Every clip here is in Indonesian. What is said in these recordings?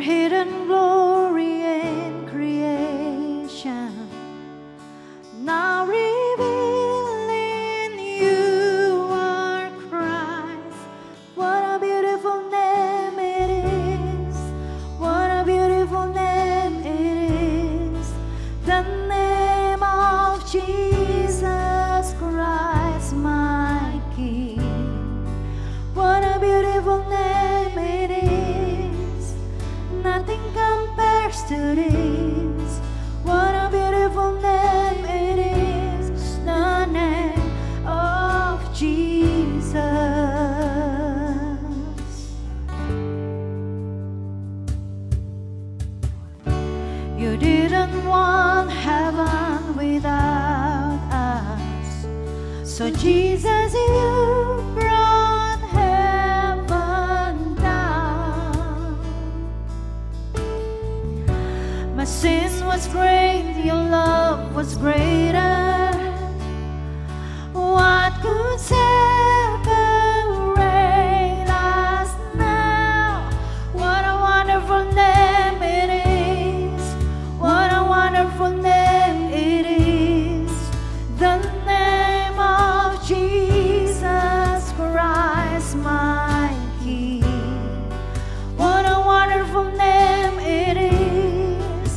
hidden glory in creation, now revealing you are Christ. What a beautiful name it is. What a beautiful name it is. The name of Jesus Christ, my King. What a beautiful name it is. Nothing compares to this. What a beautiful name it is. The name of Jesus. You didn't want heaven without us, so Jesus, you brought heaven down. My sin was great, your love was greater. What could separate us now? What a wonderful name it is. What a wonderful name it is. The name of Jesus Christ, my King. What a wonderful name it is.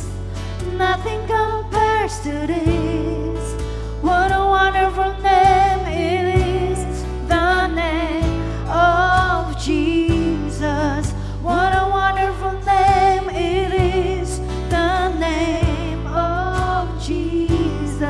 Nothing compares to this. What a wonderful name it is. The name of Jesus. What a wonderful name it is. The name of Jesus.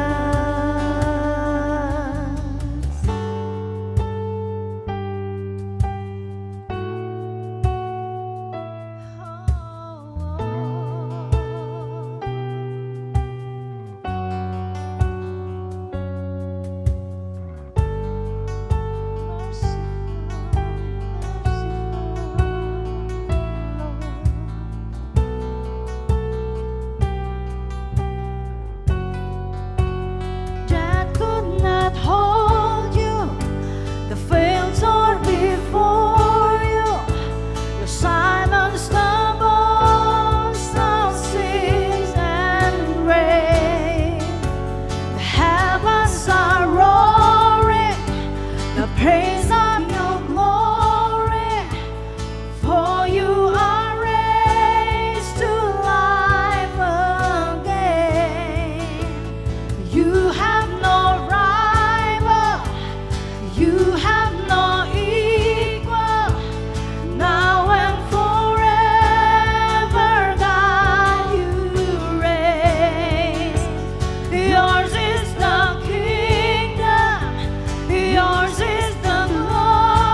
That could not hold you, the veils are before you. Your silent stumbles, some seas and rain. The heavens are roaring, the praise of your glory. For you are raised to life again. You have no rival, you have no equal. Now and forever, God, you reign. Yours is the kingdom, yours is the glory.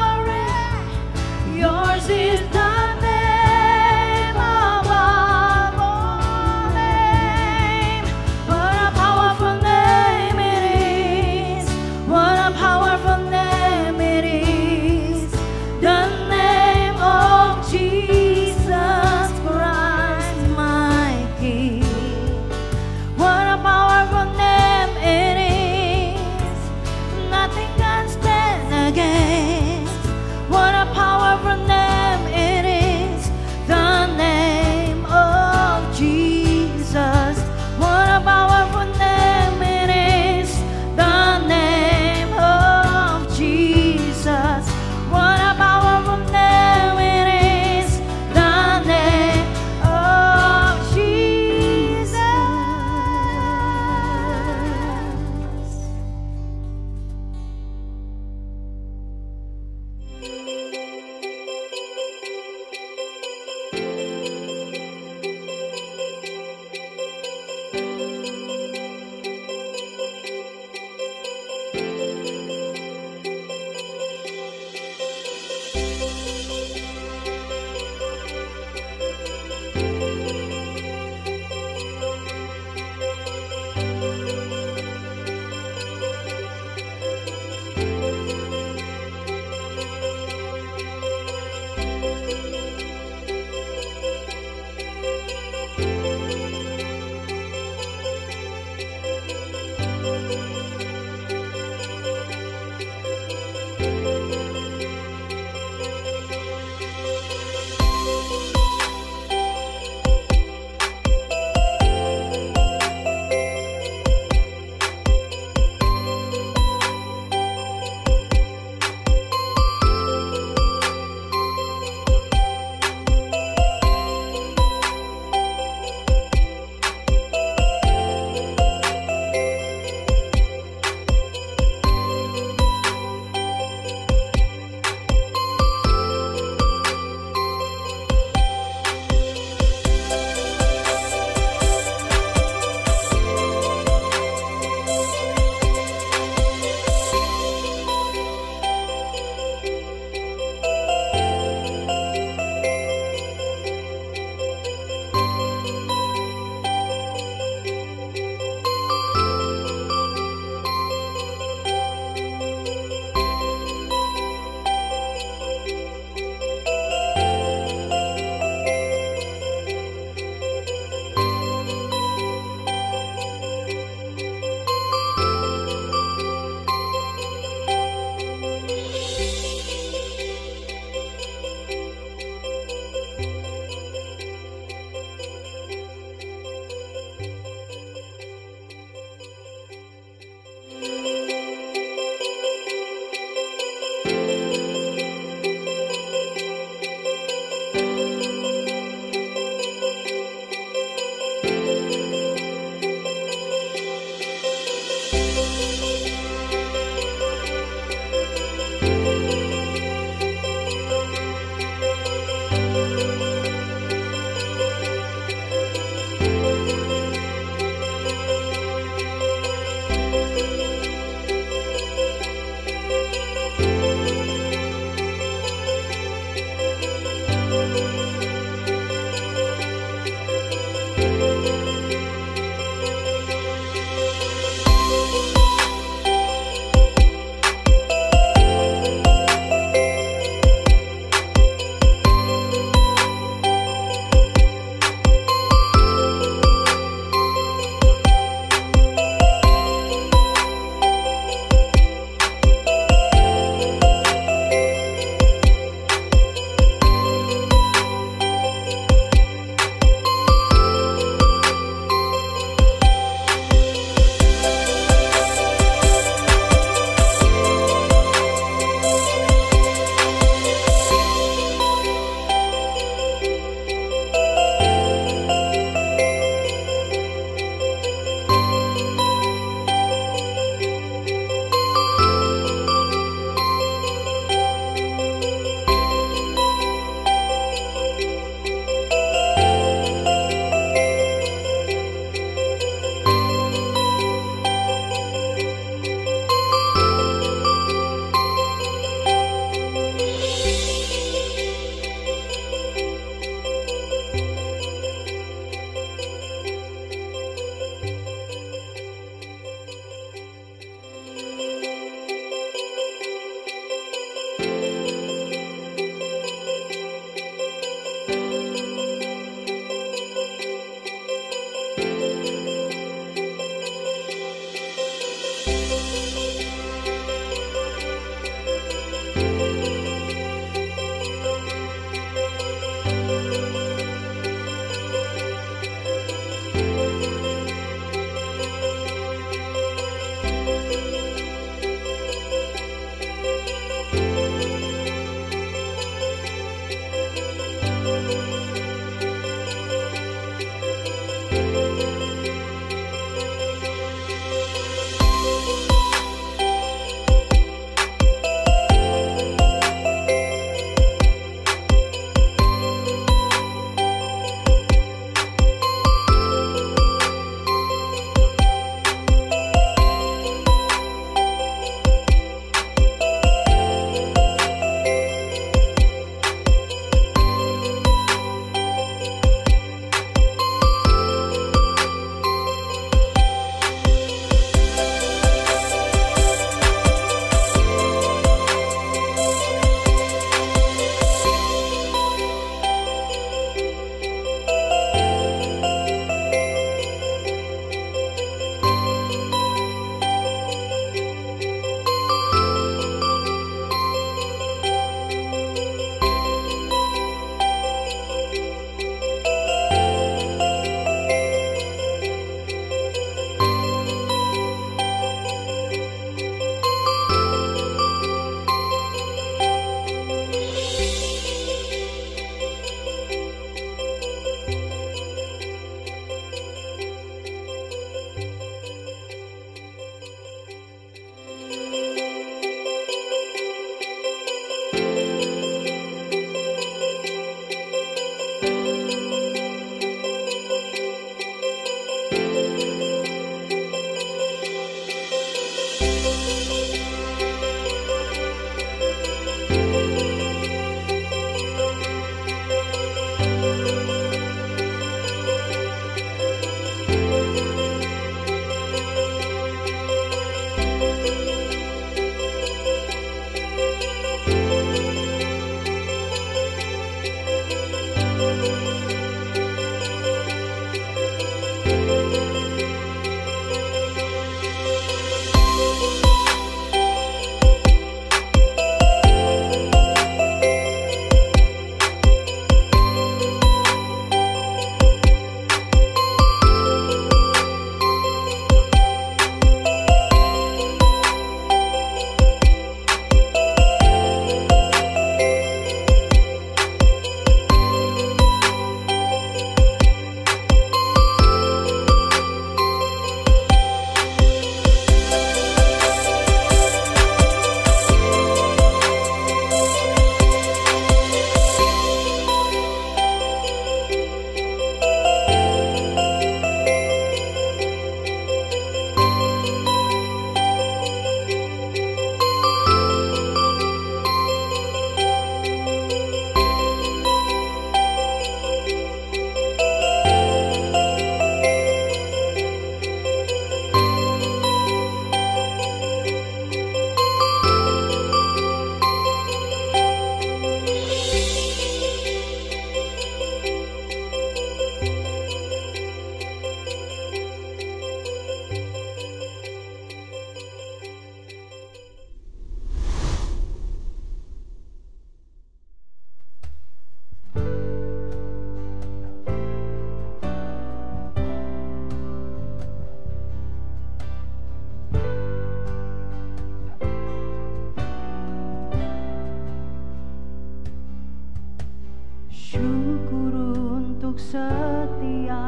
setia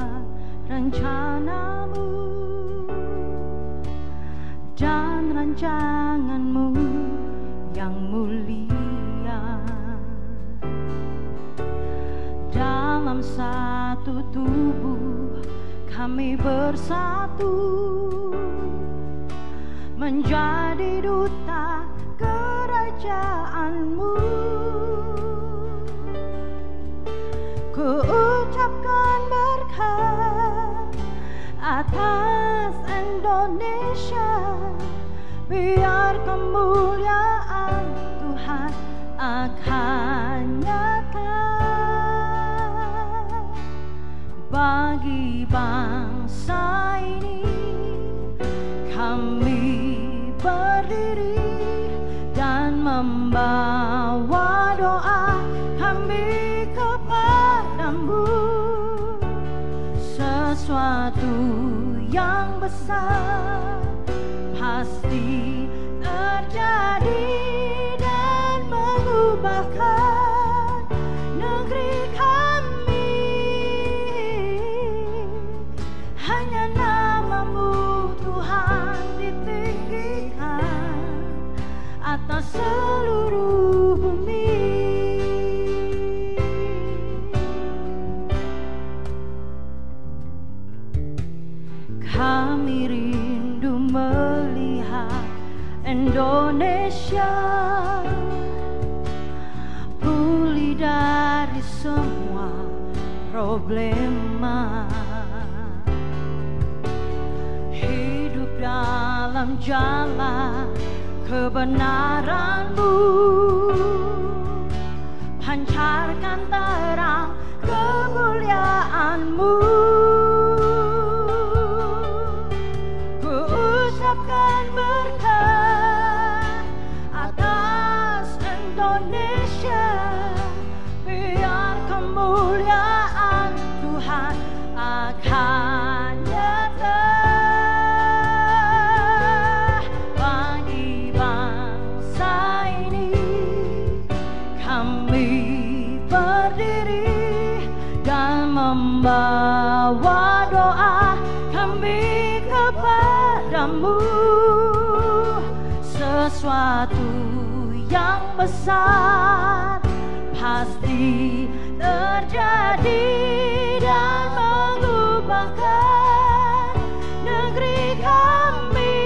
rencanamu dan rancanganmu yang mulia. Dalam satu tubuh kami bersatu menjadi duta kerajaanmu. Ku ucapkan berkat atas Indonesia, biar kemuliaan Tuhan akan nyata bagi bangsa ini. Kami berdiri dan membawa doa kami kepadamu. Sesuatu yang besar pasti terjadi dan mengubahkan negeri kami. Hanya namamu Tuhan ditinggikan atas seluruh bumi. Kami rindu melihat Indonesia pulih dari semua problema, hidup dalam jalan kebenaran-Mu, pancarkan terang kemuliaan-Mu. Ku ucapkan berkat atas Indonesia, biar kemuliaan Tuhan akan nyata bagi bangsa ini. Kami berdiri dan membawa doa kami kepadamu. Sesuatu yang besar pasti terjadi dan mengubahkan negeri kami.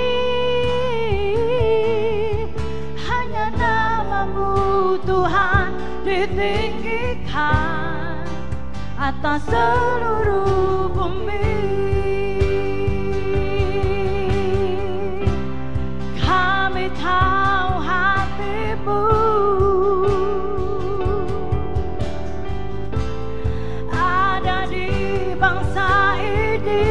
Hanya namamu Tuhan ditinggikan atas seluruh bumi. Kami tahu hati-Mu ada di bangsa ini.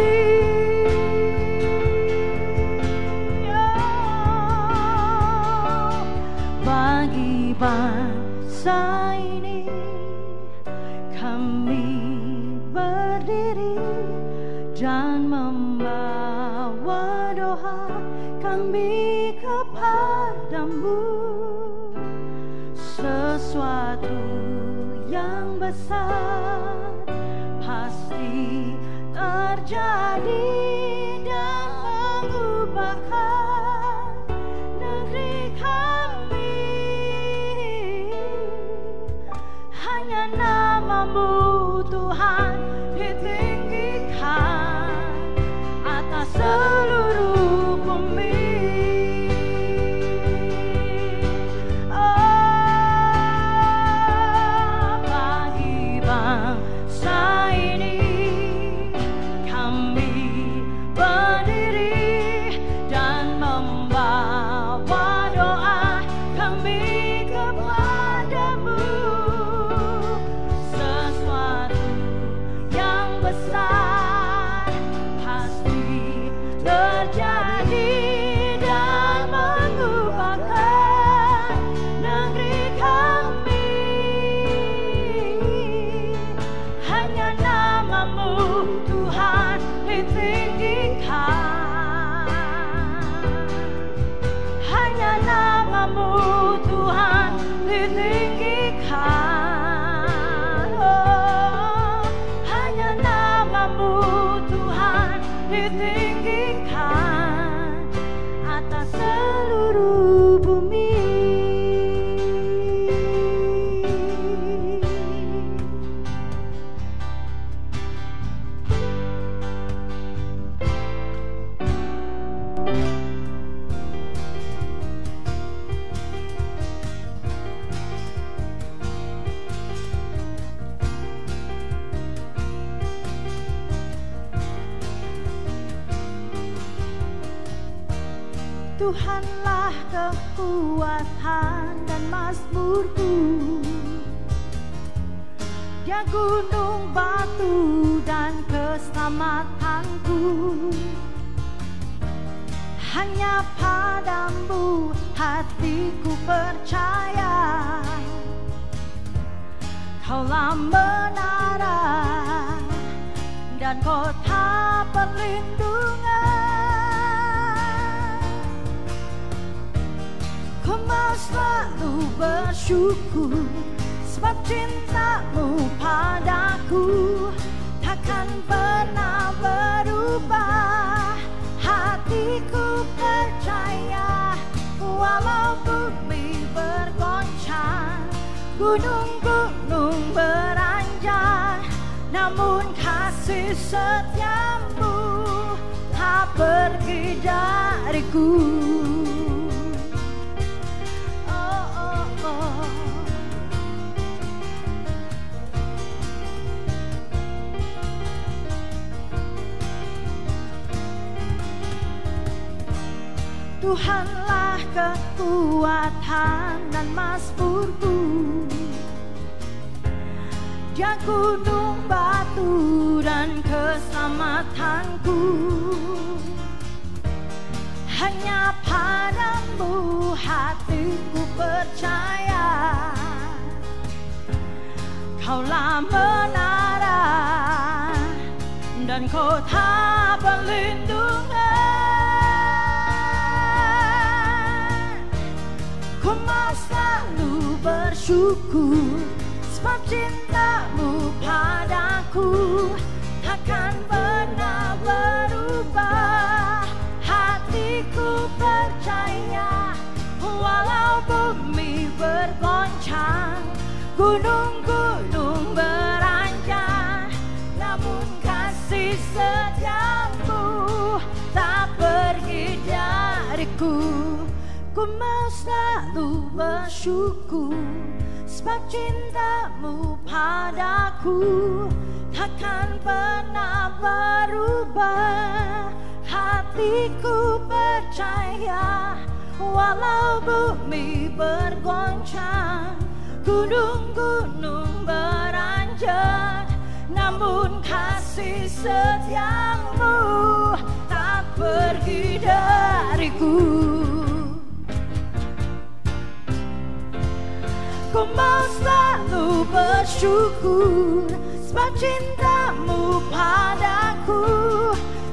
Bagi bangsa ini kami berdiri dan membawa doa kami kepadamu. Sesuatu yang besar pasti terjadi dan mengubahkan negeri kami. Hanya namamu Tuhan ditinggikan atas seluruh bumi. Bagi bangsa ini kami berdiri dan membawa doa kami kepadamu. Sesuatu Tuhanlah kekuatan dan mazmurku, Dia gunung batu dan keselamatanku. Hanya padamu hatiku percaya, Kaulah menara dan kota perlindungan. Ku mau selalu bersyukur, sebab cintamu padaku takkan pernah berubah. Hatiku percaya, walau bumi bergoncang, gunung-gunung beranjak, namun kasih setiamu tak pergi dariku. Oh, oh, oh. Tuhanlah kekuatan dan mazmurku, Dia gunung batu dan keselamatanku. Hanya padamu hatiku percaya, Kaulah menara dan kota perlindungan. Ku mau selalu bersyukur, sebab cintamu padaku takkan pernah berubah. Hatiku percaya, walau bumi bergoncang, gunung-gunung beranjak, namun kasih setiamu tak pergi dariku. Ku mau selalu bersyukur, sebab cintamu padaku takkan pernah berubah. Hatiku percaya, walau bumi bergoncang, gunung-gunung beranjak, namun kasih setiamu tak pergi dariku. Ku mau selalu bersyukur, sebab cintamu padaku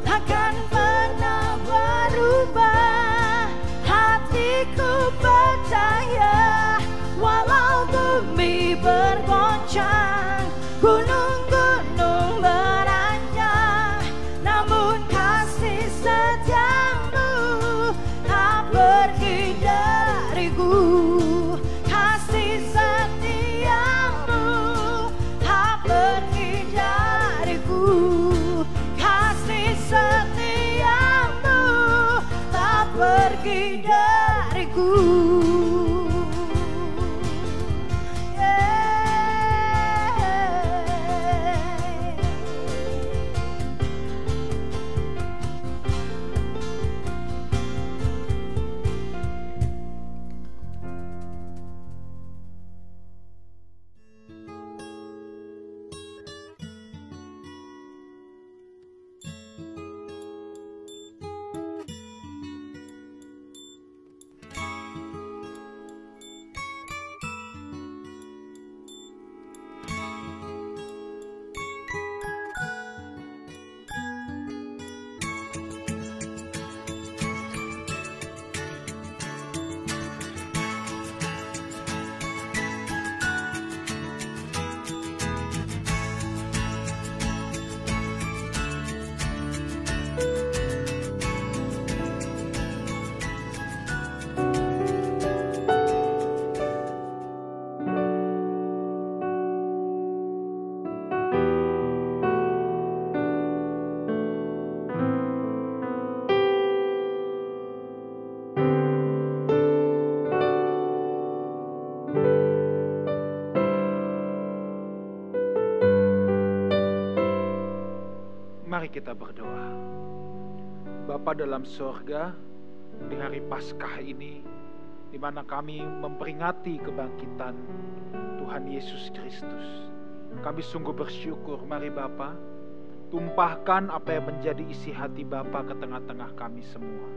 takkan pernah berubah. Hatiku percaya, walau bumi bergoncang, gunung-gunung beranjak, namun kasih setiamu tak pergi dariku. Kasih setiamu tak pergi dariku. Kasih setiamu tak pergi dariku. Mari kita berdoa. Bapa dalam sorga, di hari Paskah ini, di mana kami memperingati kebangkitan Tuhan Yesus Kristus. Kami sungguh bersyukur. Mari Bapa, tumpahkan apa yang menjadi isi hati Bapa ke tengah-tengah kami semua.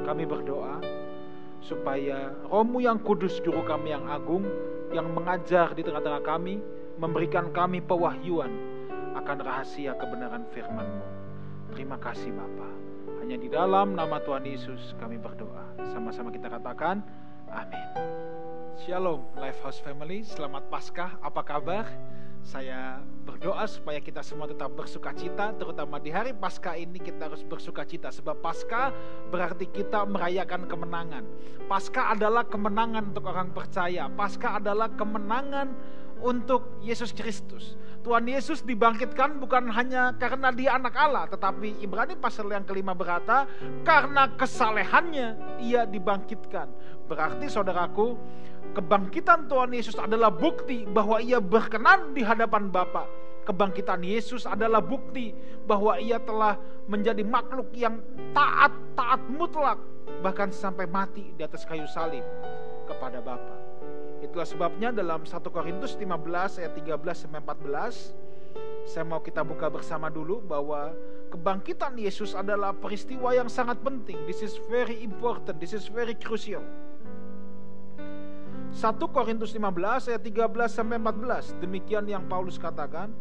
Kami berdoa supaya Roh-Mu yang kudus, Juru kami yang agung, yang mengajar di tengah-tengah kami, memberikan kami pewahyuan akan rahasia kebenaran firman-Mu. Terima kasih Bapa. Hanya di dalam nama Tuhan Yesus kami berdoa. Sama-sama kita katakan amin. Shalom Lifehouse Family, selamat Paskah, apa kabar? Saya berdoa supaya kita semua tetap bersukacita, terutama di hari Paskah ini kita harus bersukacita. Sebab Paskah berarti kita merayakan kemenangan. Paskah adalah kemenangan untuk orang percaya. Paskah adalah kemenangan untuk Yesus Kristus. Tuhan Yesus dibangkitkan bukan hanya karena Dia anak Allah, tetapi Ibrani pasal yang ke-5 berkata, karena kesalehannya Ia dibangkitkan. Berarti saudaraku, kebangkitan Tuhan Yesus adalah bukti bahwa Ia berkenan di hadapan Bapa. Kebangkitan Yesus adalah bukti bahwa Ia telah menjadi makhluk yang taat mutlak, bahkan sampai mati di atas kayu salib kepada Bapa. Itulah sebabnya dalam 1 Korintus 15 ayat 13-14, saya mau kita buka bersama dulu bahwa kebangkitan Yesus adalah peristiwa yang sangat penting. This is very important, this is very crucial. 1 Korintus 15 ayat 13-14, demikian yang Paulus katakan,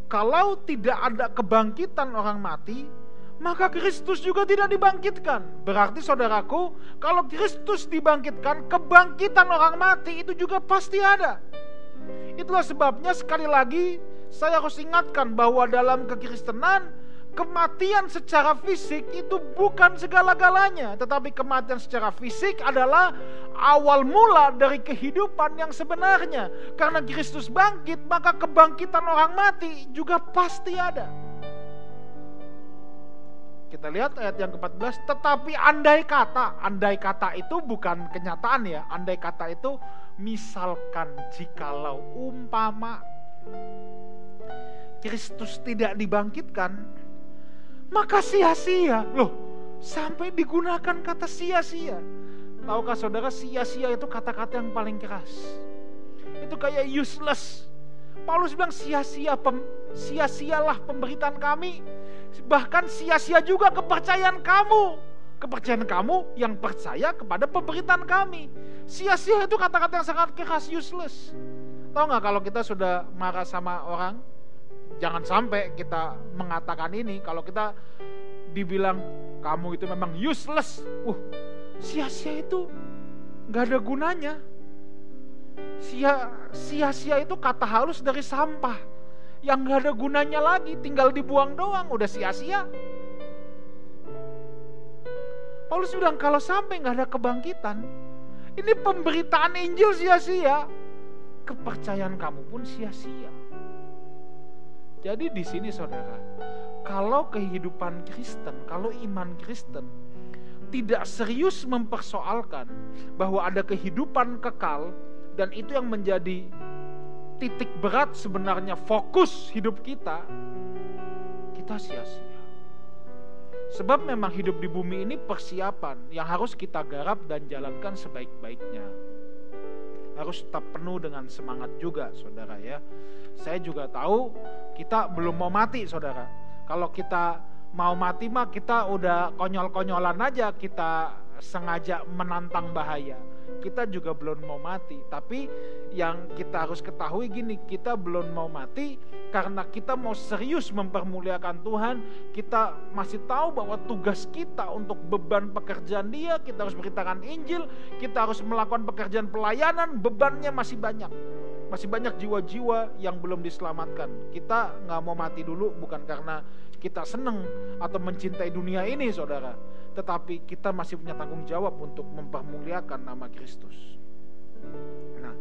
kalau tidak ada kebangkitan orang mati, maka Kristus juga tidak dibangkitkan. Berarti saudaraku, kalau Kristus dibangkitkan, kebangkitan orang mati itu juga pasti ada. Itulah sebabnya sekali lagi saya harus ingatkan bahwa dalam kekristenan, kematian secara fisik itu bukan segala-galanya. Tetapi kematian secara fisik adalah awal mula dari kehidupan yang sebenarnya. Karena Kristus bangkit, maka kebangkitan orang mati juga pasti ada. Kita lihat ayat yang ke-14, tetapi andai kata itu bukan kenyataan ya. Andai kata itu misalkan, jikalau, umpama Kristus tidak dibangkitkan, maka sia-sia. Loh, sampai digunakan kata sia-sia. Tahukah saudara, sia-sia itu kata-kata yang paling keras. Itu kayak useless. Paulus bilang sia-sialah pemberitaan kami. Bahkan sia-sia juga kepercayaan kamu. Kepercayaan kamu yang percaya kepada pemberitaan kami. Sia-sia itu kata-kata yang sangat keras, useless. Tahu gak, kalau kita sudah marah sama orang, jangan sampai kita mengatakan ini. Kalau kita dibilang kamu itu memang useless, sia-sia itu gak ada gunanya. Sia-sia itu kata halus dari sampah yang gak ada gunanya lagi, tinggal dibuang doang, udah sia-sia. Paulus bilang kalau sampai gak ada kebangkitan, ini pemberitaan Injil sia-sia, kepercayaan kamu pun sia-sia. Jadi di sini saudara, kalau kehidupan Kristen, kalau iman Kristen tidak serius mempersoalkan bahwa ada kehidupan kekal, dan itu yang menjadi titik berat sebenarnya fokus hidup kita sia-sia. Sebab memang hidup di bumi ini persiapan yang harus kita garap dan jalankan sebaik-baiknya. Harus tetap penuh dengan semangat juga saudara ya. Saya juga tahu kita belum mau mati saudara. Kalau kita mau mati mah kita udah konyol-konyolan aja, kita sengaja menantang bahaya. Kita juga belum mau mati. Tapi yang kita harus ketahui gini, kita belum mau mati karena kita mau serius mempermuliakan Tuhan. Kita masih tahu bahwa tugas kita untuk beban pekerjaan Dia, kita harus beritakan Injil, kita harus melakukan pekerjaan pelayanan, bebannya masih banyak. Masih banyak jiwa-jiwa yang belum diselamatkan. Kita gak mau mati dulu bukan karena kita seneng atau mencintai dunia ini saudara, tetapi kita masih punya tanggung jawab untuk mempermuliakan nama Kristus. Nah,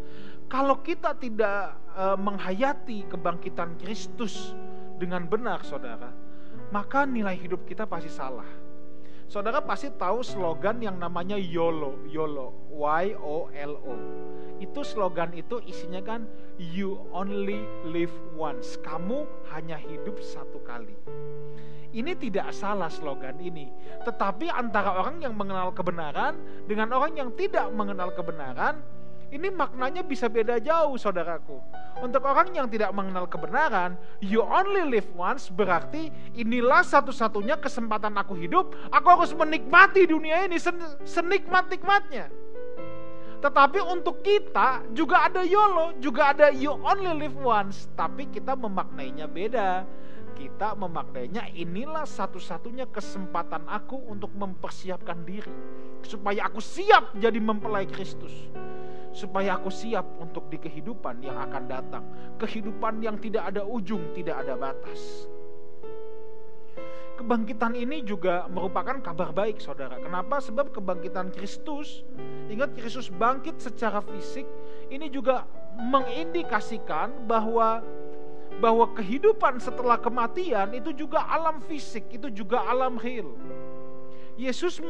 kalau kita tidak menghayati kebangkitan Kristus dengan benar saudara, maka nilai hidup kita pasti salah. Saudara pasti tahu slogan yang namanya YOLO, Y-O-L-O. Itu slogan itu isinya kan, you only live once. Kamu hanya hidup satu kali. Ini tidak salah slogan ini. Tetapi antara orang yang mengenal kebenaran dengan orang yang tidak mengenal kebenaran, ini maknanya bisa beda jauh, saudaraku. Untuk orang yang tidak mengenal kebenaran, you only live once berarti inilah satu-satunya kesempatan aku hidup. Aku harus menikmati dunia ini senikmat-nikmatnya. Tetapi untuk kita juga ada YOLO, juga ada you only live once. Tapi kita memaknainya beda. Kita memaknainya inilah satu-satunya kesempatan aku untuk mempersiapkan diri. Supaya aku siap jadi mempelai Kristus. Supaya aku siap untuk di kehidupan yang akan datang. Kehidupan yang tidak ada ujung, tidak ada batas. Kebangkitan ini juga merupakan kabar baik, saudara. Kenapa? Sebab kebangkitan Kristus, ingat Kristus bangkit secara fisik, ini juga mengindikasikan bahwa kehidupan setelah kematian itu juga alam fisik, itu juga alam real. Yesus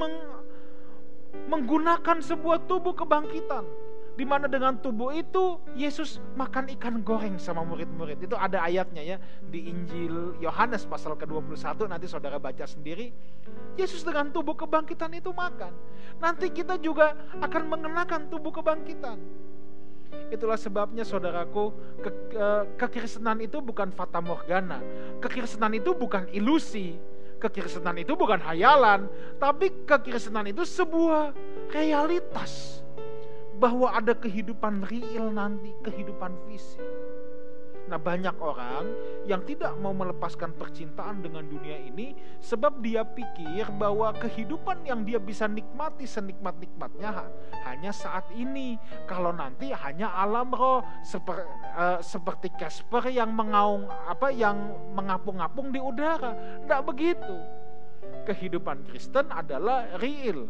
menggunakan sebuah tubuh kebangkitan, di mana dengan tubuh itu Yesus makan ikan goreng sama murid-murid. Itu ada ayatnya ya di Injil Yohanes pasal ke-21, nanti saudara baca sendiri. Yesus dengan tubuh kebangkitan itu makan. Nanti kita juga akan mengenakan tubuh kebangkitan. Itulah sebabnya saudaraku, kekristenan itu bukan fata morgana. Kekristenan itu bukan ilusi. Kekristenan itu bukan hayalan. Tapi kekristenan itu sebuah realitas. Bahwa ada kehidupan real nanti, kehidupan fisik. Nah, banyak orang yang tidak mau melepaskan percintaan dengan dunia ini sebab dia pikir bahwa kehidupan yang dia bisa nikmati senikmat-nikmatnya hanya saat ini. Kalau nanti hanya alam roh, seperti Casper yang mengapung-apung di udara. Tidak begitu. Kehidupan Kristen adalah real.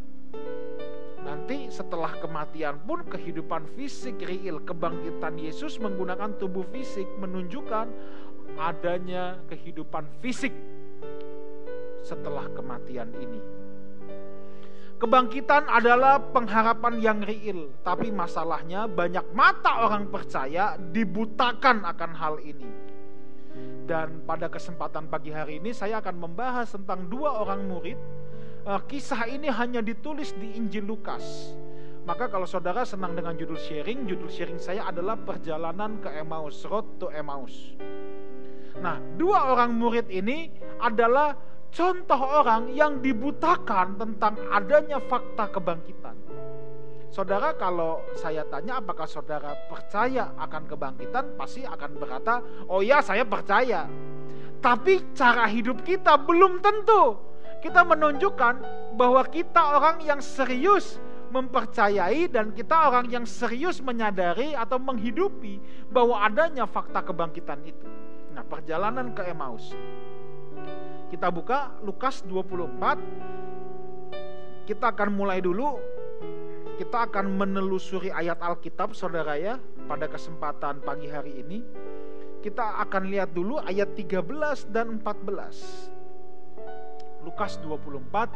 Nanti setelah kematian pun kehidupan fisik real. Kebangkitan Yesus menggunakan tubuh fisik menunjukkan adanya kehidupan fisik setelah kematian ini. Kebangkitan adalah pengharapan yang real, tapi masalahnya banyak mata orang percaya dibutakan akan hal ini. Dan pada kesempatan pagi hari ini saya akan membahas tentang dua orang murid. Kisah ini hanya ditulis di Injil Lukas. Maka kalau saudara senang dengan judul sharing saya adalah Perjalanan ke Emmaus, Road to Emmaus. Nah, dua orang murid ini adalah contoh orang yang dibutakan tentang adanya fakta kebangkitan. Saudara, kalau saya tanya apakah saudara percaya akan kebangkitan, pasti akan berkata, oh ya saya percaya. Tapi cara hidup kita belum tentu. Kita menunjukkan bahwa kita orang yang serius mempercayai dan kita orang yang serius menyadari atau menghidupi bahwa adanya fakta kebangkitan itu. Nah, perjalanan ke Emmaus. Kita buka Lukas 24. Kita akan mulai dulu. Kita akan menelusuri ayat Alkitab, saudara ya, pada kesempatan pagi hari ini. Kita akan lihat dulu ayat 13 dan 14. Lukas 24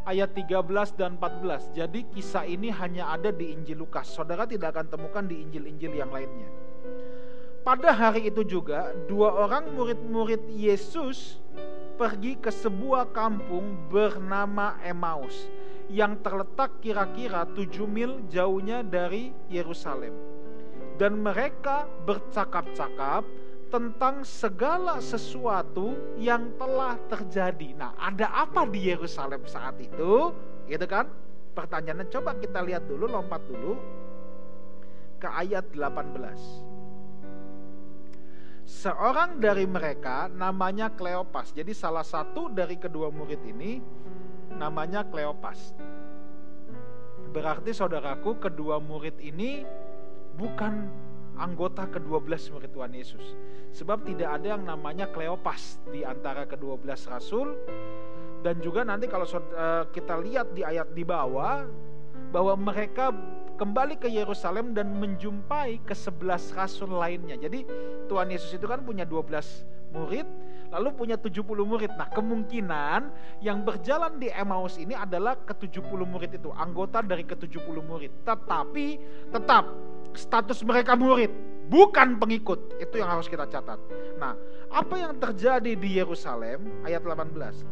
ayat 13 dan 14. Jadi kisah ini hanya ada di Injil Lukas. Saudara tidak akan temukan di Injil-Injil yang lainnya. Pada hari itu juga dua orang murid-murid Yesus pergi ke sebuah kampung bernama Emmaus yang terletak kira-kira 7 mil jauhnya dari Yerusalem. Dan mereka bercakap-cakap tentang segala sesuatu yang telah terjadi. Nah, ada apa di Yerusalem saat itu? Gitu kan? Pertanyaannya, coba kita lihat dulu, lompat dulu ke ayat 18. Seorang dari mereka namanya Kleopas. Jadi salah satu dari kedua murid ini namanya Kleopas. Berarti saudaraku, kedua murid ini bukan anggota ke-12 murid Tuhan Yesus. Sebab tidak ada yang namanya Kleopas di antara ke-12 rasul. Dan juga nanti kalau kita lihat di ayat di bawah, bahwa mereka kembali ke Yerusalem dan menjumpai ke-11 rasul lainnya. Jadi Tuhan Yesus itu kan punya 12 murid, lalu punya 70 murid. Nah, kemungkinan yang berjalan di Emmaus ini adalah ke-70 murid itu, anggota dari ke-70 murid. Tetapi tetap status mereka murid, bukan pengikut. Itu yang harus kita catat. Nah, apa yang terjadi di Yerusalem? Ayat 18.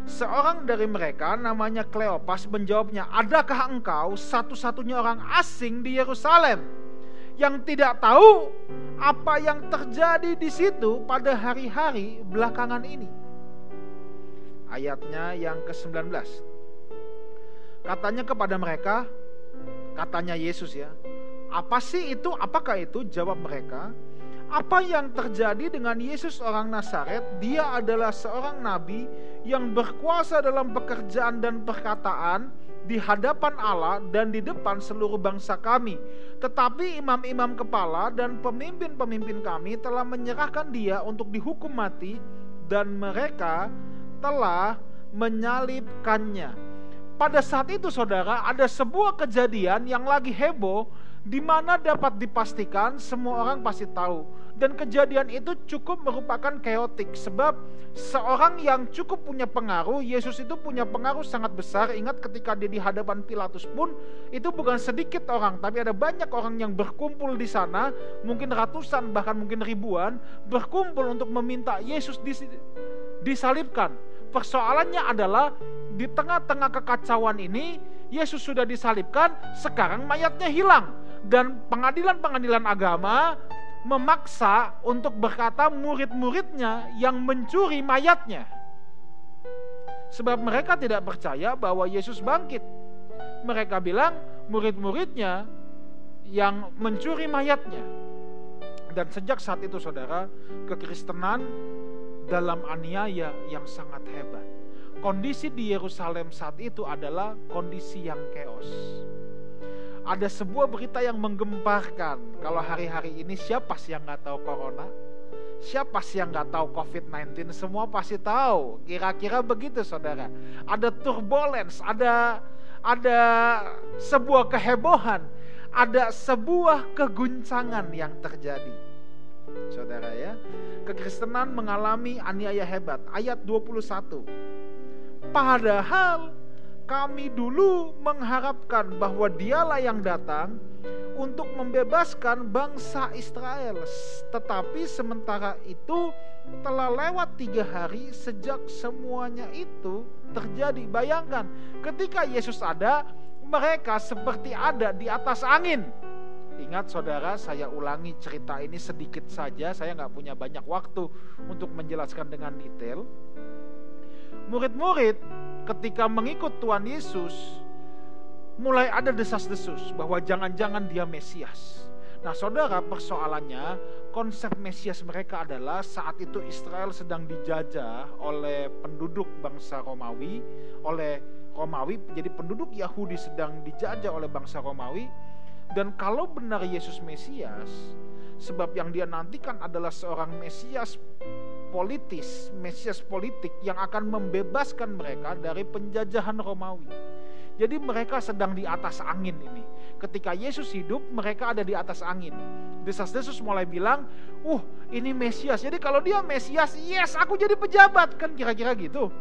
Seorang dari mereka namanya Kleopas menjawabnya, adakah engkau satu-satunya orang asing di Yerusalem yang tidak tahu apa yang terjadi di situ pada hari-hari belakangan ini? Ayatnya yang ke-19. Katanya kepada mereka, katanya Yesus ya, apa sih itu? Apakah itu? Jawab mereka, apa yang terjadi dengan Yesus orang Nazaret? Dia adalah seorang nabi yang berkuasa dalam pekerjaan dan perkataan di hadapan Allah dan di depan seluruh bangsa kami. Tetapi imam-imam kepala dan pemimpin-pemimpin kami telah menyerahkan dia untuk dihukum mati, dan mereka telah menyalibkannya. Pada saat itu saudara, ada sebuah kejadian yang lagi heboh, di mana dapat dipastikan semua orang pasti tahu. Dan kejadian itu cukup merupakan chaotic, sebab seorang yang cukup punya pengaruh, Yesus itu punya pengaruh sangat besar. Ingat ketika dia di hadapan Pilatus pun, itu bukan sedikit orang, tapi ada banyak orang yang berkumpul di sana, mungkin ratusan bahkan mungkin ribuan, berkumpul untuk meminta Yesus disalibkan. Persoalannya adalah di tengah-tengah kekacauan ini, Yesus sudah disalibkan, sekarang mayatnya hilang. Dan pengadilan-pengadilan agama memaksa untuk berkata murid-muridnya yang mencuri mayatnya, sebab mereka tidak percaya bahwa Yesus bangkit. Mereka bilang murid-muridnya yang mencuri mayatnya. Dan sejak saat itu saudara, kekristenan dalam aniaya yang sangat hebat. Kondisi di Yerusalem saat itu adalah kondisi yang chaos. Ada sebuah berita yang menggemparkan. Kalau hari-hari ini siapa sih yang gak tahu corona? Siapa sih yang gak tahu COVID-19? Semua pasti tahu. Kira-kira begitu saudara. Ada turbulence, ada sebuah kehebohan, ada sebuah keguncangan yang terjadi. Saudara ya, kekristenan mengalami aniaya hebat. Ayat 21. Padahal kami dulu mengharapkan bahwa dialah yang datang untuk membebaskan bangsa Israel. Tetapi sementara itu telah lewat 3 hari sejak semuanya itu terjadi. Bayangkan, ketika Yesus ada, mereka seperti ada di atas angin. Ingat saudara, saya ulangi cerita ini sedikit saja, saya gak punya banyak waktu untuk menjelaskan dengan detail. Murid-murid ketika mengikut Tuhan Yesus, mulai ada desas-desus bahwa jangan-jangan dia Mesias. Nah saudara, persoalannya konsep Mesias mereka adalah saat itu Israel sedang dijajah oleh penduduk bangsa Romawi, jadi penduduk Yahudi sedang dijajah oleh bangsa Romawi. Dan kalau benar Yesus Mesias, sebab yang dia nantikan adalah seorang Mesias politik yang akan membebaskan mereka dari penjajahan Romawi. Jadi mereka sedang di atas angin ini. Ketika Yesus hidup, mereka ada di atas angin. Desas-desus mulai bilang, ini Mesias. Jadi kalau dia Mesias, yes, aku jadi pejabat. Kan kira-kira gitu.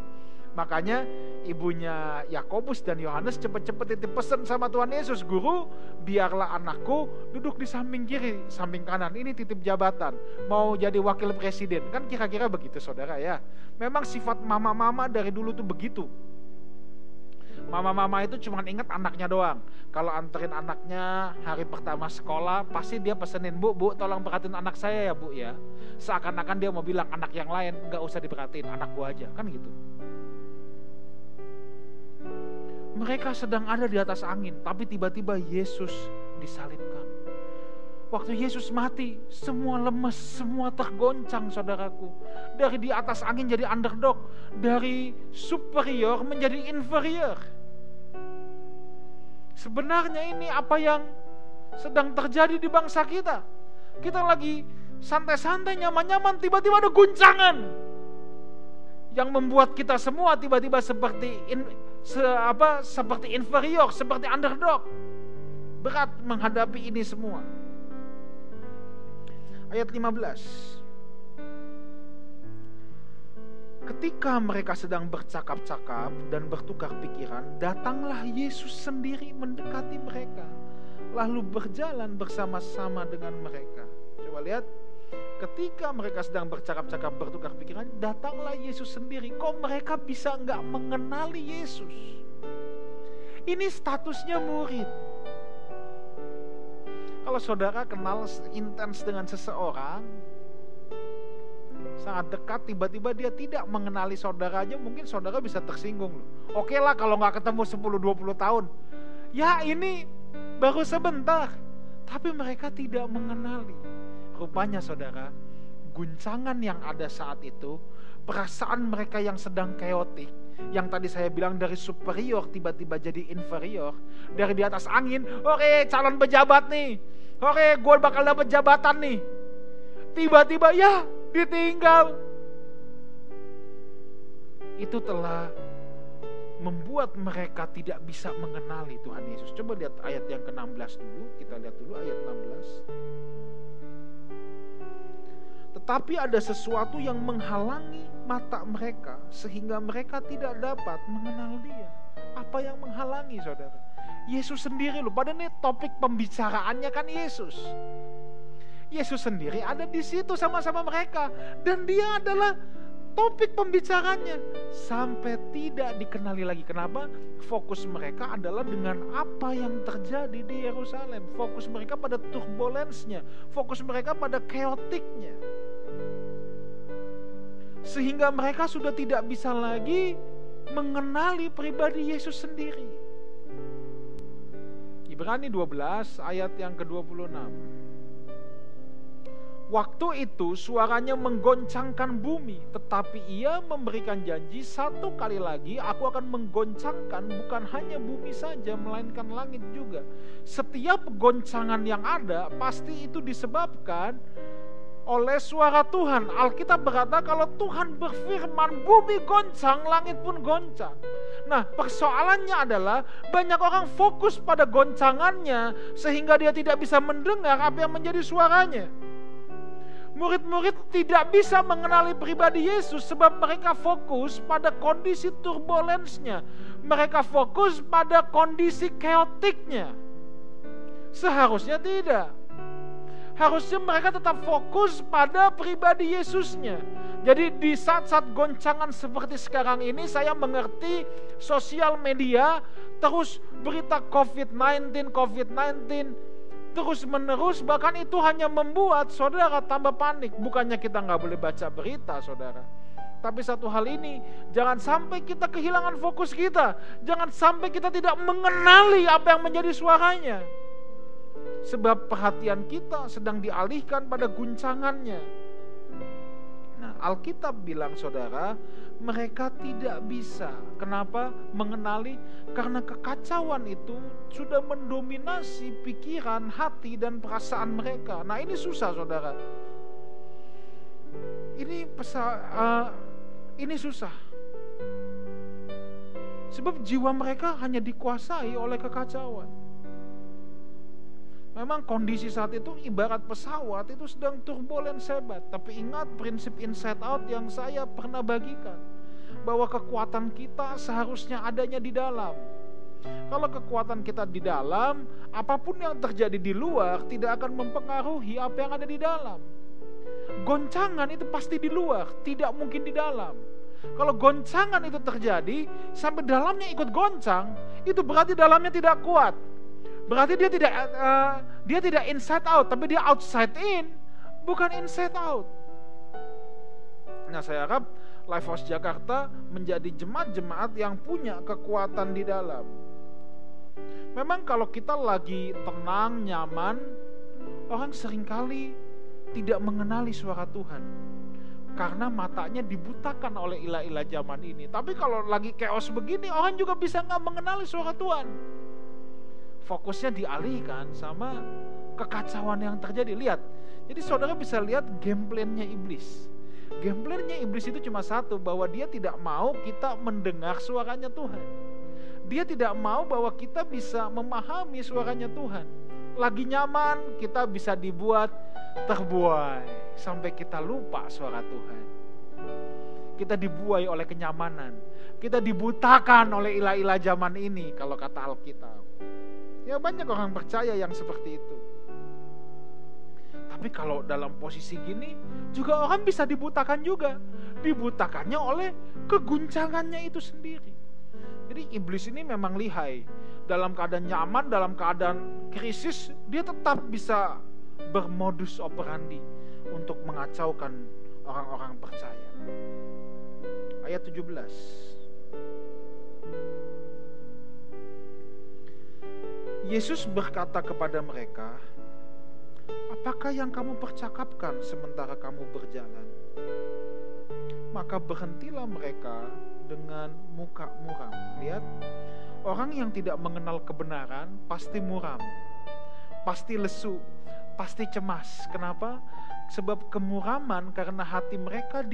Makanya ibunya Yakobus dan Yohanes cepet-cepet titip pesan sama Tuhan Yesus, Guru, biarlah anakku duduk di samping kiri, samping kanan. Ini titip jabatan, mau jadi wakil presiden. Kan kira-kira begitu saudara ya. Memang sifat mama-mama dari dulu tuh begitu. Mama-mama itu cuma ingat anaknya doang. Kalau anterin anaknya hari pertama sekolah, pasti dia pesenin, Bu, tolong perhatiin anak saya ya Bu ya. Seakan-akan dia mau bilang anak yang lain gak usah diperhatiin, anak gua aja. Kan gitu. Mereka sedang ada di atas angin, tapi tiba-tiba Yesus disalibkan. Waktu Yesus mati, semua lemes, semua tergoncang saudaraku. Dari di atas angin jadi underdog, dari superior menjadi inferior. Sebenarnya ini apa yang sedang terjadi di bangsa kita. Kita lagi santai-santai, nyaman-nyaman, tiba-tiba ada guncangan yang membuat kita semua tiba-tiba seperti inferior, seperti underdog. Berat menghadapi ini semua. Ayat 15. Ketika mereka sedang bercakap-cakap dan bertukar pikiran, datanglah Yesus sendiri mendekati mereka, lalu berjalan bersama-sama dengan mereka. Coba lihat, ketika mereka sedang bercakap-cakap bertukar pikiran, datanglah Yesus sendiri. Kok mereka bisa nggak mengenali Yesus? Ini statusnya murid. Kalau saudara kenal intens dengan seseorang, sangat dekat, tiba-tiba dia tidak mengenali saudara aja, mungkin saudara bisa tersinggung loh. Oke lah kalau nggak ketemu 10-20 tahun. Ya ini baru sebentar. Tapi mereka tidak mengenali. Rupanya saudara, guncangan yang ada saat itu, perasaan mereka yang sedang chaotic, yang tadi saya bilang dari superior tiba-tiba jadi inferior, dari di atas angin, oke calon pejabat nih, oke gue bakal dapat jabatan nih, tiba-tiba ya ditinggal. Itu telah membuat mereka tidak bisa mengenali Tuhan Yesus. Coba lihat ayat yang ke-16 dulu. Kita lihat dulu ayat 16. Tetapi ada sesuatu yang menghalangi mata mereka sehingga mereka tidak dapat mengenal Dia. Apa yang menghalangi, saudara? Yesus sendiri loh. Padahal ini topik pembicaraannya kan Yesus. Yesus sendiri ada di situ sama-sama mereka, dan Dia adalah topik pembicaranya sampai tidak dikenali lagi. Kenapa? Fokus mereka adalah dengan apa yang terjadi di Yerusalem. Fokus mereka pada turbulensnya, fokus mereka pada chaoticnya. Sehingga mereka sudah tidak bisa lagi mengenali pribadi Yesus sendiri. Ibrani 12 ayat yang ke-26. Waktu itu suaranya menggoncangkan bumi, tetapi Ia memberikan janji, satu kali lagi aku akan menggoncangkan bukan hanya bumi saja, melainkan langit juga. Setiap goncangan yang ada pasti itu disebabkan oleh suara Tuhan. Alkitab berkata kalau Tuhan berfirman, bumi goncang, langit pun goncang. Nah, persoalannya adalah banyak orang fokus pada goncangannya sehingga dia tidak bisa mendengar apa yang menjadi suaranya. Murid-murid tidak bisa mengenali pribadi Yesus sebab mereka fokus pada kondisi turbulensnya. Mereka fokus pada kondisi chaoticnya. Seharusnya tidak. Harusnya mereka tetap fokus pada pribadi Yesusnya. Jadi di saat-saat goncangan seperti sekarang ini, saya mengerti sosial media terus berita COVID-19 terus menerus, bahkan itu hanya membuat saudara tambah panik. Bukannya kita nggak boleh baca berita, saudara. Tapi satu hal ini, jangan sampai kita kehilangan fokus kita. Jangan sampai kita tidak mengenali apa yang menjadi suaranya. Sebab perhatian kita sedang dialihkan pada guncangannya. Nah, Alkitab bilang saudara, mereka tidak bisa. Kenapa? Mengenali, karena kekacauan itu sudah mendominasi pikiran, hati, dan perasaan mereka. Nah, ini susah saudara. Ini susah. Sebab jiwa mereka hanya dikuasai oleh kekacauan. Memang kondisi saat itu ibarat pesawat itu sedang turbulens hebat. Tapi ingat prinsip inside out yang saya pernah bagikan, bahwa kekuatan kita seharusnya adanya di dalam. Kalau kekuatan kita di dalam, apapun yang terjadi di luar tidak akan mempengaruhi apa yang ada di dalam. Goncangan itu pasti di luar, tidak mungkin di dalam. Kalau goncangan itu terjadi sampai dalamnya ikut goncang, itu berarti dalamnya tidak kuat. Berarti dia tidak inside out, tapi dia outside in, bukan inside out. Nah, saya harap Lifehouse Jakarta menjadi jemaat-jemaat yang punya kekuatan di dalam. Memang kalau kita lagi tenang, nyaman, orang seringkali tidak mengenali suara Tuhan karena matanya dibutakan oleh ilah-ilah zaman ini. Tapi kalau lagi chaos begini, orang juga bisa gak mengenali suara Tuhan. Fokusnya dialihkan sama kekacauan yang terjadi. Lihat, jadi saudara bisa lihat game plan-nya iblis. Game plan-nya iblis itu cuma satu, bahwa dia tidak mau kita mendengar suaranya Tuhan. Dia tidak mau bahwa kita bisa memahami suaranya Tuhan. Lagi nyaman, kita bisa dibuat terbuai sampai kita lupa suara Tuhan. Kita dibuai oleh kenyamanan. Kita dibutakan oleh ilah-ilah zaman ini kalau kata Alkitab. Ya banyak orang percaya yang seperti itu. Tapi kalau dalam posisi gini juga orang bisa dibutakan juga. Dibutakannya oleh keguncangannya itu sendiri. Jadi iblis ini memang lihai. Dalam keadaan nyaman, dalam keadaan krisis, dia tetap bisa bermodus operandi untuk mengacaukan orang-orang percaya. Ayat 17. Yesus berkata kepada mereka, "Apakah yang kamu percakapkan sementara kamu berjalan?" Maka berhentilah mereka dengan muka muram. Lihat, orang yang tidak mengenal kebenaran pasti muram, pasti lesu, pasti cemas. Kenapa? Sebab kemuraman karena hati mereka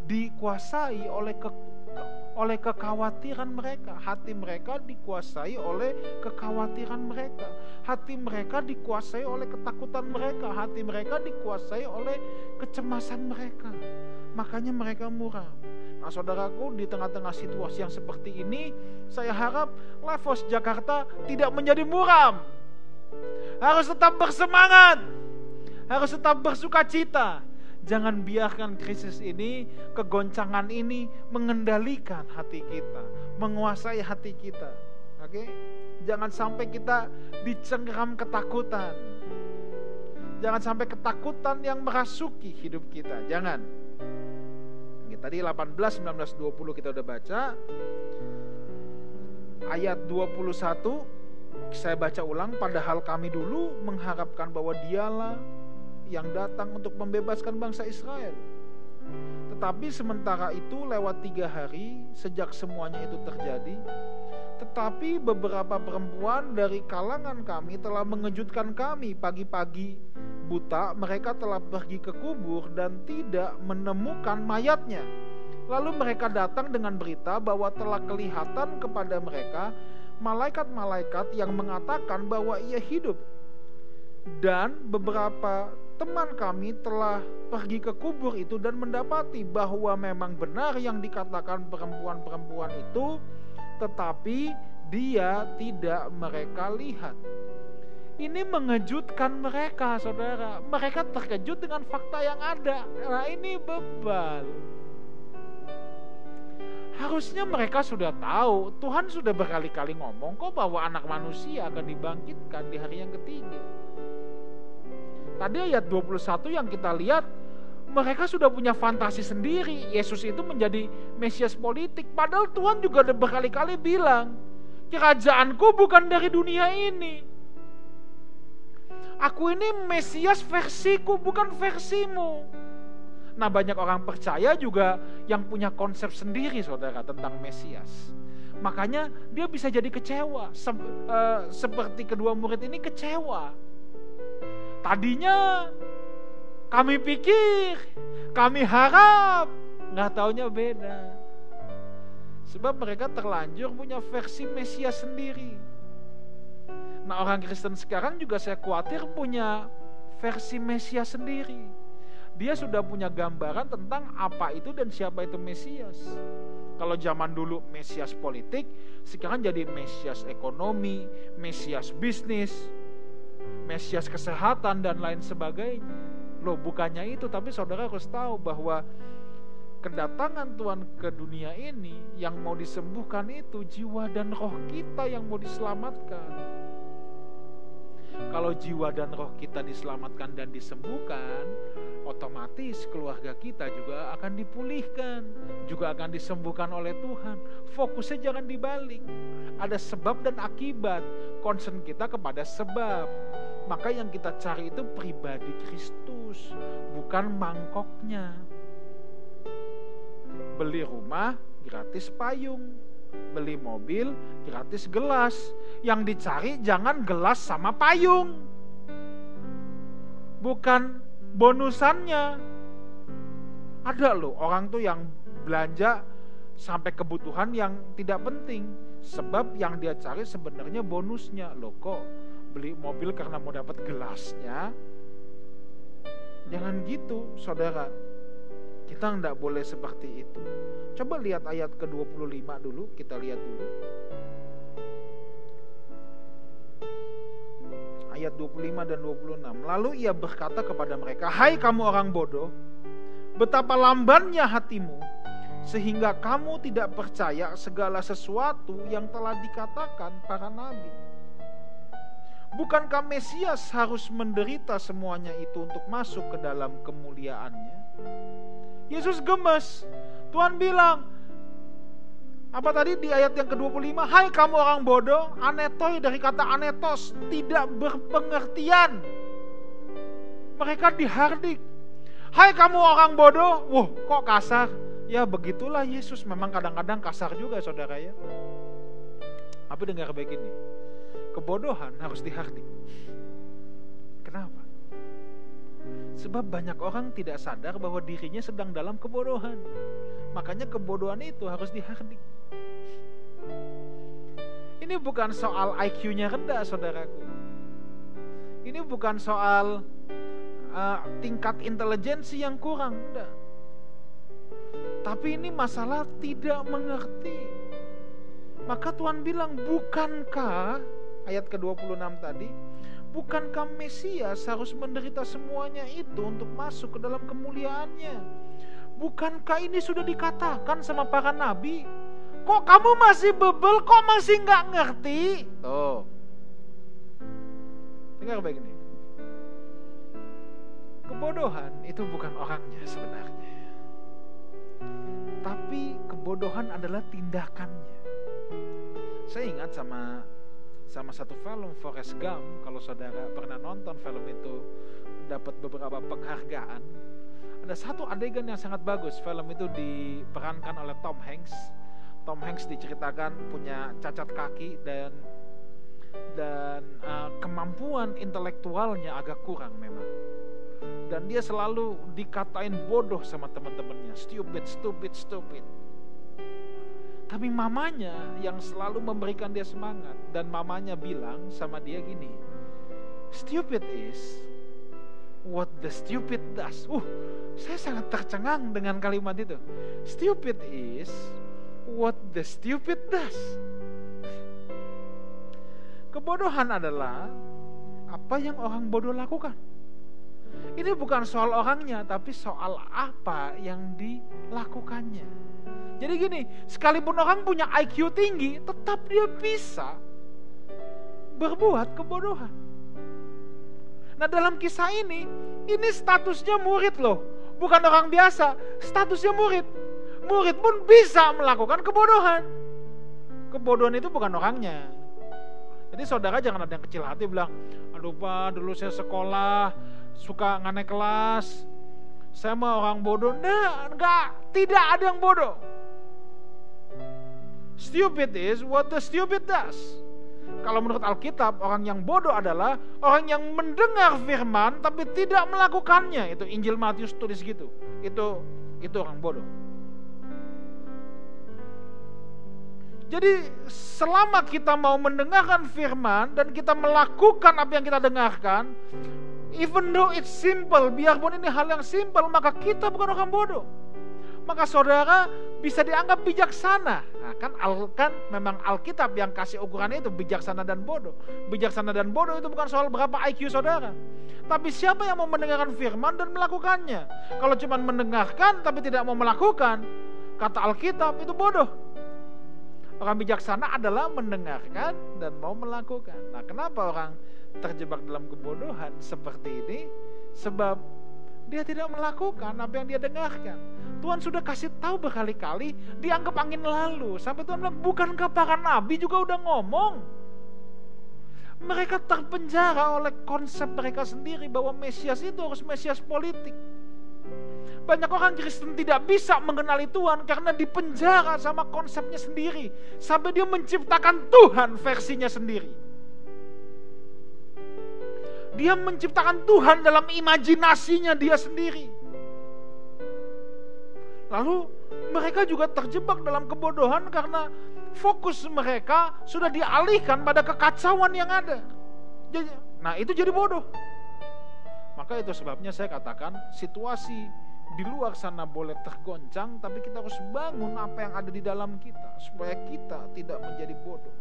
dikuasai oleh kekhawatiran mereka. Hati mereka dikuasai oleh kekhawatiran mereka. Hati mereka dikuasai oleh ketakutan mereka. Hati mereka dikuasai oleh kecemasan mereka. Makanya mereka muram. Nah saudaraku, di tengah-tengah situasi yang seperti ini, saya harap Lifehouse Jakarta tidak menjadi muram. Harus tetap bersemangat, harus tetap bersuka cita. Jangan biarkan krisis ini, kegoncangan ini mengendalikan hati kita, menguasai hati kita. Oke? Jangan sampai kita dicengkram ketakutan. Jangan sampai ketakutan yang merasuki hidup kita. Jangan. Tadi 18, 19, 20 kita udah baca. Ayat 21 saya baca ulang. Padahal kami dulu mengharapkan bahwa Dialah yang datang untuk membebaskan bangsa Israel. Tetapi sementara itu lewat 3 hari sejak semuanya itu terjadi, tetapi beberapa perempuan dari kalangan kami telah mengejutkan kami. Pagi-pagi buta mereka telah pergi ke kubur dan tidak menemukan mayatnya. Lalu mereka datang dengan berita bahwa telah kelihatan kepada mereka malaikat-malaikat yang mengatakan bahwa ia hidup. Dan beberapa teman kami telah pergi ke kubur itu dan mendapati bahwa memang benar yang dikatakan perempuan-perempuan itu, tetapi dia tidak mereka lihat. Ini mengejutkan mereka, saudara. Mereka terkejut dengan fakta yang ada. Nah ini bebal. Harusnya mereka sudah tahu, Tuhan sudah berkali-kali ngomong kok bahwa anak manusia akan dibangkitkan di hari yang ketiga. Tadi ayat 21 yang kita lihat, mereka sudah punya fantasi sendiri. Yesus itu menjadi Mesias politik. Padahal Tuhan juga udah berkali-kali bilang, kerajaanku bukan dari dunia ini. Aku ini Mesias versiku, bukan versimu. Nah banyak orang percaya juga yang punya konsep sendiri saudara tentang Mesias. Makanya dia bisa jadi kecewa. Seperti kedua murid ini kecewa. Tadinya kami pikir, kami harap, gak taunya beda. Sebab mereka terlanjur punya versi Mesias sendiri. Nah orang Kristen sekarang juga saya khawatir punya versi Mesias sendiri. Dia sudah punya gambaran tentang apa itu dan siapa itu Mesias. Kalau zaman dulu Mesias politik, sekarang jadi Mesias ekonomi, Mesias bisnis, Mesias kesehatan dan lain sebagainya. Loh bukannya itu, tapi saudara harus tahu bahwa kedatangan Tuhan ke dunia ini yang mau disembuhkan itu jiwa dan roh kita yang mau diselamatkan. Kalau jiwa dan roh kita diselamatkan dan disembuhkan, otomatis keluarga kita juga akan dipulihkan, juga akan disembuhkan oleh Tuhan. Fokusnya jangan dibalik. Ada sebab dan akibat. Concern kita kepada sebab. Maka yang kita cari itu pribadi Kristus, bukan mangkoknya. Beli rumah gratis payung, beli mobil gratis gelas. Yang dicari jangan gelas sama payung, bukan bonusannya. Ada loh orang tuh yang belanja sampai kebutuhan yang tidak penting, sebab yang dia cari sebenarnya bonusnya. Loh kok beli mobil karena mau dapat gelasnya? Jangan gitu saudara. Kita tidak boleh seperti itu. Coba lihat ayat ke-25 dulu, kita lihat dulu. Ayat 25 dan 26. Lalu ia berkata kepada mereka, "Hai kamu orang bodoh, betapa lambannya hatimu, sehingga kamu tidak percaya segala sesuatu yang telah dikatakan para nabi. Bukankah Mesias harus menderita semuanya itu untuk masuk ke dalam kemuliaannya?" Yesus gemes. Tuhan bilang, apa tadi di ayat yang ke-25? Hai kamu orang bodoh, anetoi dari kata anetos, tidak berpengertian. Mereka dihardik. Hai kamu orang bodoh, wah kok kasar? Ya begitulah Yesus, memang kadang-kadang kasar juga saudara ya. Tapi dengar baik ini, kebodohan harus dihardik. Kenapa? Sebab banyak orang tidak sadar bahwa dirinya sedang dalam kebodohan. Makanya kebodohan itu harus dihardik. Ini bukan soal IQ-nya rendah saudaraku. Ini bukan soal tingkat intelijensi yang kurang, enggak. Tapi ini masalah tidak mengerti. Maka Tuhan bilang, bukankah, ayat ke-26 tadi, bukankah Mesias harus menderita semuanya itu untuk masuk ke dalam kemuliaannya? Bukankah ini sudah dikatakan sama para nabi? Kok kamu masih bebel, kok masih gak ngerti? Tuh, dengar baik ini. Kebodohan itu bukan orangnya sebenarnya, tapi kebodohan adalah tindakannya. Saya ingat sama satu film, Forrest Gump. Kalau saudara pernah nonton film itu, dapat beberapa penghargaan. Ada satu adegan yang sangat bagus. Film itu diperankan oleh Tom Hanks. Tom Hanks diceritakan punya cacat kaki dan kemampuan intelektualnya agak kurang memang. Dan dia selalu dikatain bodoh sama teman-temannya, stupid. Tapi mamanya yang selalu memberikan dia semangat, dan mamanya bilang sama dia gini, "Stupid is what the stupid does." Saya sangat tercengang dengan kalimat itu. Stupid is what the stupid does. Kebodohan adalah apa yang orang bodoh lakukan. Ini bukan soal orangnya, tapi soal apa yang dilakukannya. Jadi gini, sekalipun orang punya IQ tinggi, tetap dia bisa berbuat kebodohan. Nah dalam kisah ini statusnya murid loh, bukan orang biasa, statusnya murid. Murid pun bisa melakukan kebodohan. Kebodohan itu bukan orangnya. Jadi saudara jangan ada yang kecil hati bilang, "Aduh Pak, dulu saya sekolah suka nggak naik kelas, saya mah orang bodoh." Nah, tidak ada yang bodoh. Stupid is what the stupid does. Kalau menurut Alkitab, orang yang bodoh adalah orang yang mendengar firman tapi tidak melakukannya. Itu Injil Matius tulis gitu. Itu orang bodoh. Jadi selama kita mau mendengarkan firman dan kita melakukan apa yang kita dengarkan, even though it's simple, biarpun ini hal yang simple, maka kita bukan orang bodoh. Maka saudara bisa dianggap bijaksana. Nah, kan memang Alkitab yang kasih ukurannya itu bijaksana dan bodoh. Bijaksana dan bodoh itu bukan soal berapa IQ saudara, tapi siapa yang mau mendengarkan firman dan melakukannya. Kalau cuma mendengarkan tapi tidak mau melakukan, kata Alkitab itu bodoh. Orang bijaksana adalah mendengarkan dan mau melakukan. Nah, kenapa orang terjebak dalam kebodohan seperti ini? Sebab dia tidak melakukan apa yang dia dengarkan. Tuhan sudah kasih tahu berkali-kali, dianggap angin lalu. Sampai Tuhan bilang, bukankah para nabi juga udah ngomong? Mereka terpenjara oleh konsep mereka sendiri bahwa Mesias itu harus Mesias politik. Banyak orang Kristen tidak bisa mengenali Tuhan karena dipenjara sama konsepnya sendiri. Sampai dia menciptakan Tuhan versinya sendiri. Dia menciptakan Tuhan dalam imajinasinya dia sendiri. Lalu mereka juga terjebak dalam kebodohan karena fokus mereka sudah dialihkan pada kekacauan yang ada. Nah itu jadi bodoh. Maka itu sebabnya saya katakan situasi di luar sana boleh tergoncang, tapi kita harus bangun apa yang ada di dalam kita supaya kita tidak menjadi bodoh.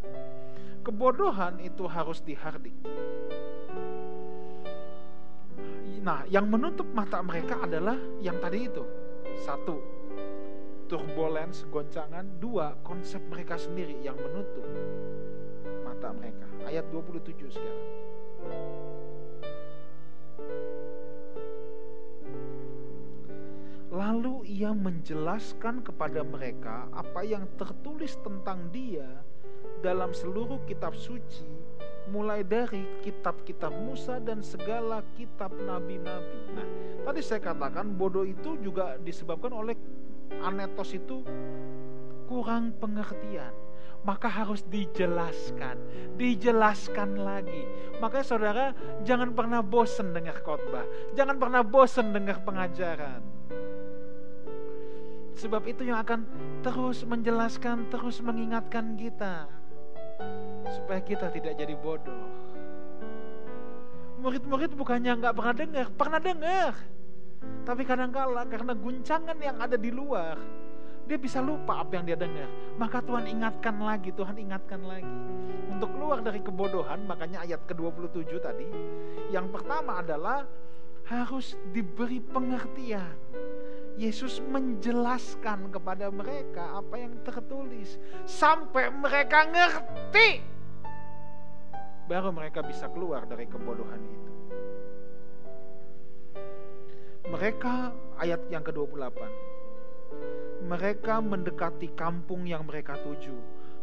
Kebodohan itu harus dihardik. Nah, yang menutup mata mereka adalah yang tadi itu. 1, turbulence, goncangan. 2, konsep mereka sendiri yang menutup mata mereka. Ayat 27 sekarang. Lalu ia menjelaskan kepada mereka apa yang tertulis tentang dia dalam seluruh kitab suci, mulai dari kitab-kitab Musa dan segala kitab nabi-nabi. Nah, tadi saya katakan bodoh itu juga disebabkan oleh anetos itu kurang pengertian. Maka harus dijelaskan lagi. Makanya saudara, jangan pernah bosan dengar khotbah, jangan pernah bosan dengar pengajaran. Sebab itu yang akan terus menjelaskan, terus mengingatkan kita supaya kita tidak jadi bodoh. Murid-murid bukannya nggak pernah dengar. Tapi kadang-kala karena guncangan yang ada di luar, dia bisa lupa apa yang dia dengar. Maka Tuhan ingatkan lagi. Untuk keluar dari kebodohan, makanya ayat ke-27 tadi, yang pertama adalah harus diberi pengertian. Yesus menjelaskan kepada mereka apa yang tertulis sampai mereka ngerti, baru mereka bisa keluar dari kebodohan itu. Mereka, ayat yang ke-28, mereka mendekati kampung yang mereka tuju,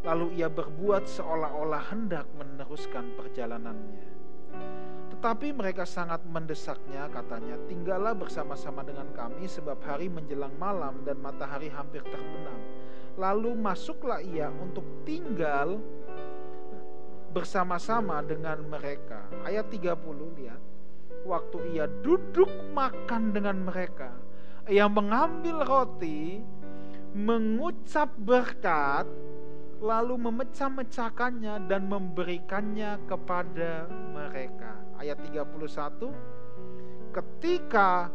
lalu ia berbuat seolah-olah hendak meneruskan perjalanannya. Tetapi mereka sangat mendesaknya, katanya, tinggallah bersama-sama dengan kami sebab hari menjelang malam dan matahari hampir terbenam. Lalu masuklah ia untuk tinggal bersama-sama dengan mereka. Ayat 30, lihat. Waktu ia duduk makan dengan mereka, ia mengambil roti, mengucap berkat, lalu memecah-mecahkannya dan memberikannya kepada mereka. Ayat 31, ketika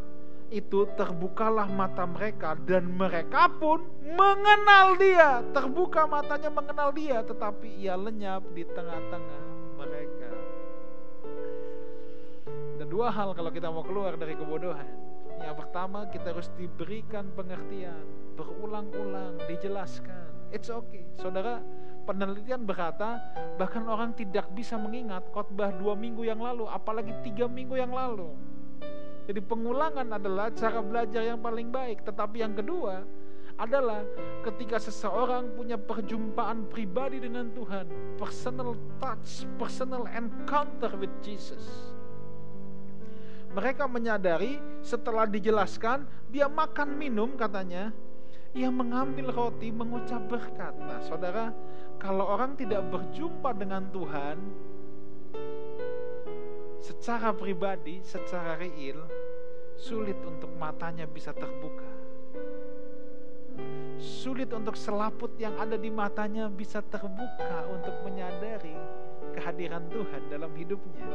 itu terbukalah mata mereka dan mereka pun mengenal dia. Terbuka matanya mengenal dia, tetapi ia lenyap di tengah-tengah mereka. Ada 2 hal kalau kita mau keluar dari kebodohan. Yang pertama, kita harus diberikan pengertian, berulang-ulang dijelaskan. It's okay. Saudara, penelitian berkata bahkan orang tidak bisa mengingat khotbah 2 minggu yang lalu, apalagi 3 minggu yang lalu. Jadi pengulangan adalah cara belajar yang paling baik. Tetapi yang kedua adalah ketika seseorang punya perjumpaan pribadi dengan Tuhan, personal touch, personal encounter with Jesus, mereka menyadari setelah dijelaskan, dia makan minum katanya, ia mengambil roti, mengucap berkat. Nah saudara, kalau orang tidak berjumpa dengan Tuhan secara pribadi, secara real, sulit untuk matanya bisa terbuka. Sulit untuk selaput yang ada di matanya bisa terbuka untuk menyadari kehadiran Tuhan dalam hidupnya.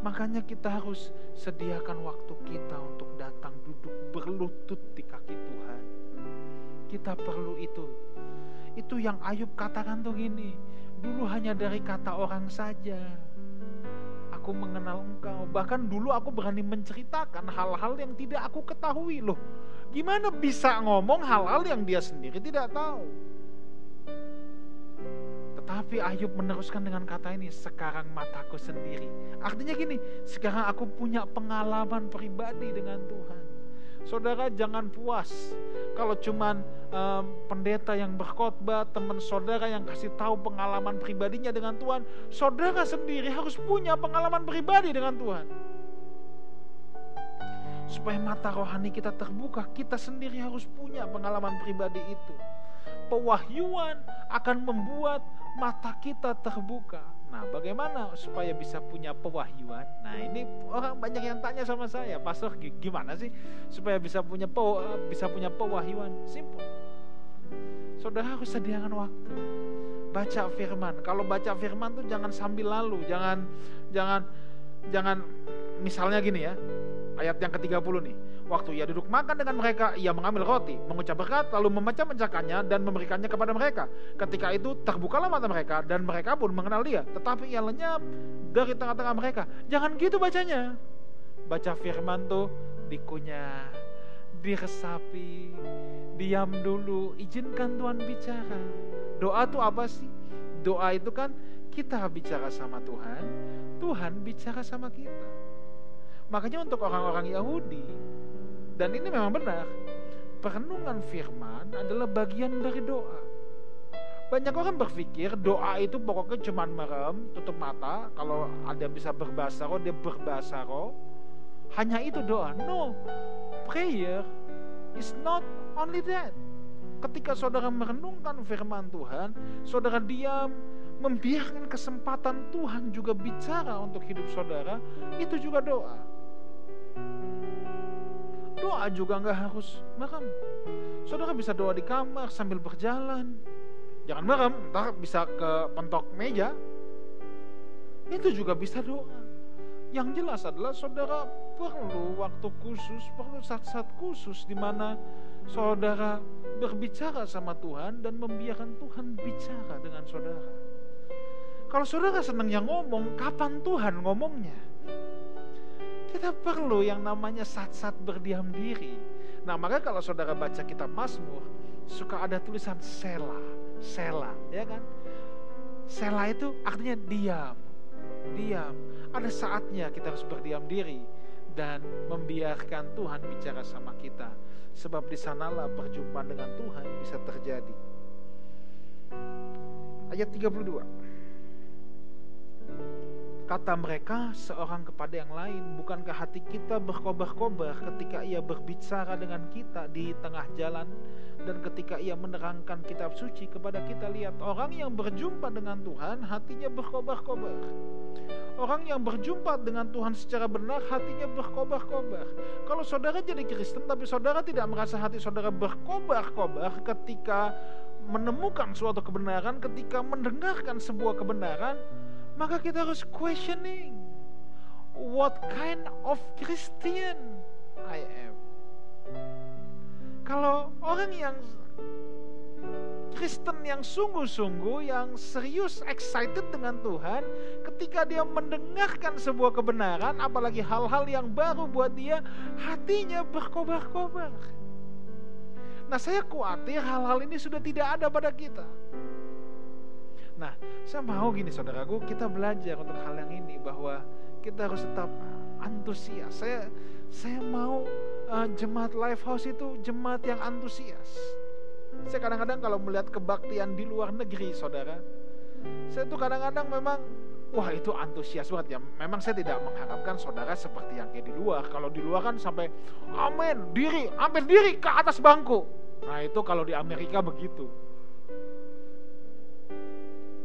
Makanya kita harus sediakan waktu kita untuk datang duduk berlutut di kaki Tuhan. Kita perlu itu. Itu yang Ayub katakan tuh gini, dulu hanya dari kata orang saja aku mengenal engkau. Bahkan dulu aku berani menceritakan hal-hal yang tidak aku ketahui. Loh, gimana bisa ngomong hal-hal yang dia sendiri tidak tahu? Tetapi Ayub meneruskan dengan kata ini, sekarang mataku sendiri. Artinya gini, sekarang aku punya pengalaman pribadi dengan Tuhan. Saudara, jangan puas kalau cuman pendeta yang berkhotbah, teman saudara yang kasih tahu pengalaman pribadinya dengan Tuhan. Saudara sendiri harus punya pengalaman pribadi dengan Tuhan. Supaya mata rohani kita terbuka, kita sendiri harus punya pengalaman pribadi itu. Pewahyuan akan membuat mata kita terbuka. Nah, bagaimana supaya bisa punya pewahyuan? Nah, ini orang banyak yang tanya sama saya, Pastor, gimana sih supaya bisa punya pewahyuan? Simpel. Saudara harus sediakan waktu. Baca firman. Kalau baca firman tuh jangan sambil lalu, jangan misalnya gini ya. Ayat yang ke-30 nih. Waktu ia duduk makan dengan mereka, ia mengambil roti, mengucap berkat, lalu memecah-mecahkannya dan memberikannya kepada mereka. Ketika itu terbukalah mata mereka dan mereka pun mengenal dia. Tetapi ia lenyap dari tengah-tengah mereka. Jangan gitu bacanya. Baca firman tuh dikunyah, diresapi, diam dulu, izinkan Tuhan bicara. Doa tuh apa sih? Doa itu kan kita bicara sama Tuhan, Tuhan bicara sama kita. Makanya untuk orang-orang Yahudi, dan ini memang benar, perenungan firman adalah bagian dari doa. Banyak orang berpikir doa itu pokoknya cuma merem, tutup mata, kalau ada bisa berbahasa roh, dia berbahasa roh. Hanya itu doa. No, prayer is not only that. Ketika saudara merenungkan firman Tuhan, saudara diam, membiarkan kesempatan Tuhan juga bicara untuk hidup saudara, itu juga doa. Doa juga gak harus merem. Saudara bisa doa di kamar sambil berjalan. Jangan merem, ntar bisa ke pentok meja. Itu juga bisa doa. Yang jelas adalah saudara perlu waktu khusus, perlu saat-saat khusus di mana saudara berbicara sama Tuhan dan membiarkan Tuhan bicara dengan saudara. Kalau saudara senang yang ngomong, kapan Tuhan ngomongnya? Kita perlu yang namanya saat-saat berdiam diri. Nah, maka kalau saudara baca kitab Mazmur, suka ada tulisan Sela, ya kan? Sela itu artinya diam. Ada saatnya kita harus berdiam diri dan membiarkan Tuhan bicara sama kita. Sebab di sanalah perjumpaan dengan Tuhan bisa terjadi. Ayat 32. Kata mereka seorang kepada yang lain, bukankah hati kita berkobar-kobar ketika ia berbicara dengan kita di tengah jalan dan ketika ia menerangkan kitab suci kepada kita? Lihat, orang yang berjumpa dengan Tuhan hatinya berkobar-kobar. Orang yang berjumpa dengan Tuhan secara benar hatinya berkobar-kobar. Kalau saudara jadi Kristen tapi saudara tidak merasa hati saudara berkobar-kobar ketika menemukan suatu kebenaran, ketika mendengarkan sebuah kebenaran, maka kita harus questioning, what kind of Christian I am. Kalau orang yang Kristen yang sungguh-sungguh, yang serius, excited dengan Tuhan, ketika dia mendengarkan sebuah kebenaran, apalagi hal-hal yang baru buat dia, hatinya berkobar-kobar. Nah, saya khawatir hal-hal ini sudah tidak ada pada kita. Nah, saya mau gini saudaraku, kita belajar untuk hal yang ini, bahwa kita harus tetap antusias. Saya mau jemaat Lifehouse itu jemaat yang antusias. Saya kadang-kadang kalau melihat kebaktian di luar negeri, saudara, saya tuh kadang-kadang memang, wah itu antusias banget ya. Memang saya tidak mengharapkan saudara seperti yang kayak di luar. Kalau di luar kan sampai amin, hampir diri ke atas bangku. Nah itu kalau di Amerika begitu.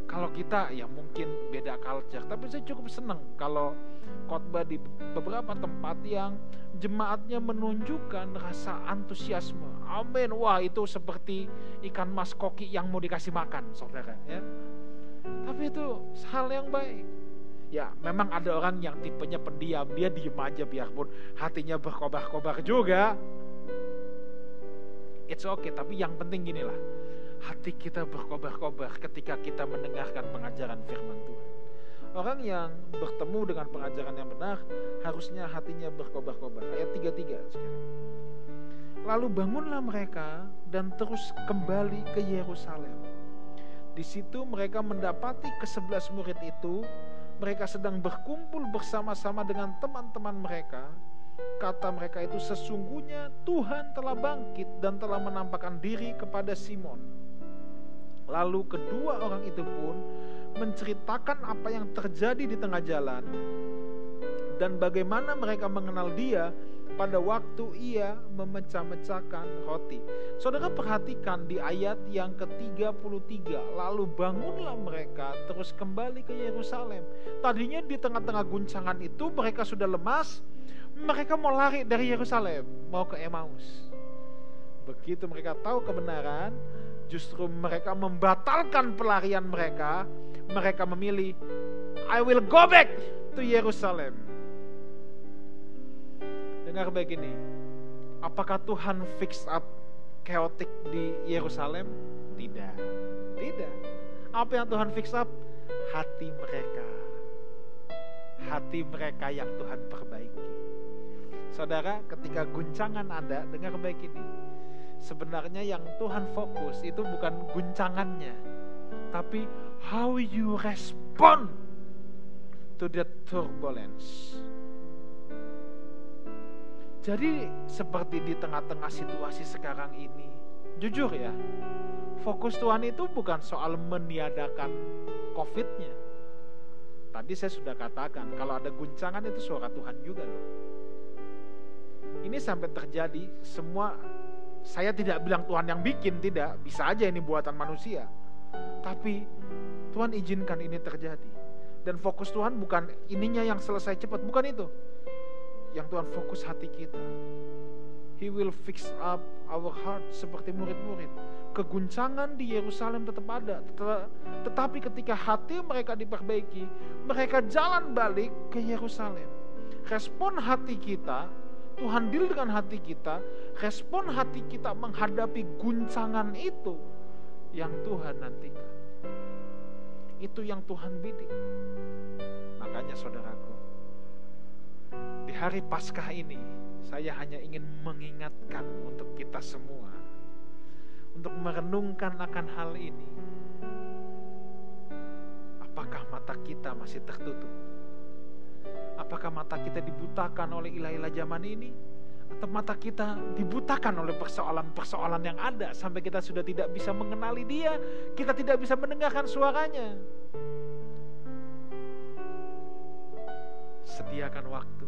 Kalau kita ya mungkin beda culture, tapi saya cukup senang kalau khotbah di beberapa tempat yang jemaatnya menunjukkan rasa antusiasme. Amin, wah itu seperti ikan mas koki yang mau dikasih makan, saudara ya. Tapi itu hal yang baik. Ya memang ada orang yang tipenya pendiam, dia diem aja biarpun hatinya berkobar-kobar juga. It's okay, tapi yang penting ginilah, hati kita berkobar-kobar ketika kita mendengarkan pengajaran firman Tuhan. Orang yang bertemu dengan pengajaran yang benar harusnya hatinya berkobar-kobar. Ayat 33 sekarang. Lalu bangunlah mereka dan terus kembali ke Yerusalem. Di situ mereka mendapati ke-11 murid itu. Mereka sedang berkumpul bersama-sama dengan teman-teman mereka. Kata mereka itu, sesungguhnya Tuhan telah bangkit dan telah menampakkan diri kepada Simon. Lalu kedua orang itu pun menceritakan apa yang terjadi di tengah jalan dan bagaimana mereka mengenal dia pada waktu ia memecah-mecahkan roti. Saudara perhatikan di ayat yang ke-33, lalu bangunlah mereka terus kembali ke Yerusalem. Tadinya di tengah-tengah guncangan itu mereka sudah lemas, mereka mau lari dari Yerusalem, mau ke Emmaus. Begitu mereka tahu kebenaran, justru mereka membatalkan pelarian mereka. Mereka memilih, I will go back to Yerusalem. Dengar baik ini, Apakah Tuhan fix up chaotic di Yerusalem? Tidak. Apa yang Tuhan fix up? Hati mereka. Hati mereka yang Tuhan perbaiki. Saudara, ketika guncangan ada, dengar baik ini. Sebenarnya yang Tuhan fokus itu bukan guncangannya, tapi how you respond to the turbulence. Jadi seperti di tengah-tengah situasi sekarang ini, jujur ya, fokus Tuhan itu bukan soal meniadakan COVID-nya. Tadi saya sudah katakan, kalau ada guncangan itu suara Tuhan juga loh. Ini sampai terjadi semua, saya tidak bilang Tuhan yang bikin, tidak. Bisa aja ini buatan manusia. Tapi Tuhan izinkan ini terjadi. Dan fokus Tuhan bukan ininya yang selesai cepat, bukan itu. Yang Tuhan fokus hati kita. He will fix up our heart seperti murid-murid. Keguncangan di Yerusalem tetap ada, tetapi ketika hati mereka diperbaiki, mereka jalan balik ke Yerusalem. Respon hati kita, Tuhan deal dengan hati kita, respon hati kita menghadapi guncangan itu yang Tuhan nantikan. Itu yang Tuhan bidik. Makanya saudaraku, di hari Paskah ini, saya hanya ingin mengingatkan untuk kita semua, untuk merenungkan akan hal ini. Apakah mata kita masih tertutup? Apakah mata kita dibutakan oleh ilah-ilah zaman ini? Atau mata kita dibutakan oleh persoalan-persoalan yang ada sampai kita sudah tidak bisa mengenali Dia, kita tidak bisa mendengarkan suaranya? Sediakan waktu,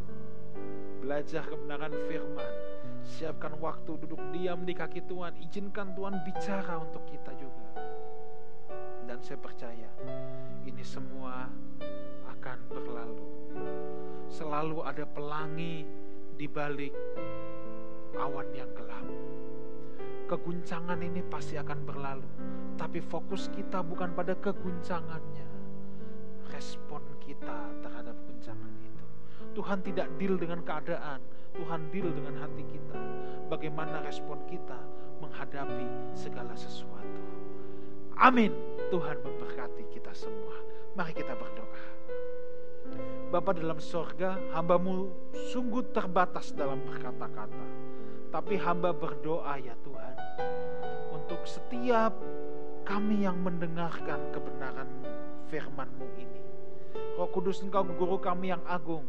belajar kebenaran firman, siapkan waktu duduk diam di kaki Tuhan, izinkan Tuhan bicara untuk kita juga. Dan saya percaya ini semua akan berlalu. Selalu ada pelangi di balik awan yang gelap. Keguncangan ini pasti akan berlalu, tapi fokus kita bukan pada keguncangannya, respon kita terhadap guncangan itu. Tuhan tidak deal dengan keadaan, Tuhan deal dengan hati kita. Bagaimana respon kita menghadapi segala sesuatu. Amin. Tuhan memberkati kita semua. Mari kita berdoa. Bapa dalam sorga, hamba-Mu sungguh terbatas dalam berkata-kata. Tapi hamba berdoa ya Tuhan, untuk setiap kami yang mendengarkan kebenaran firman-Mu ini. Roh Kudus, Engkau guru kami yang agung.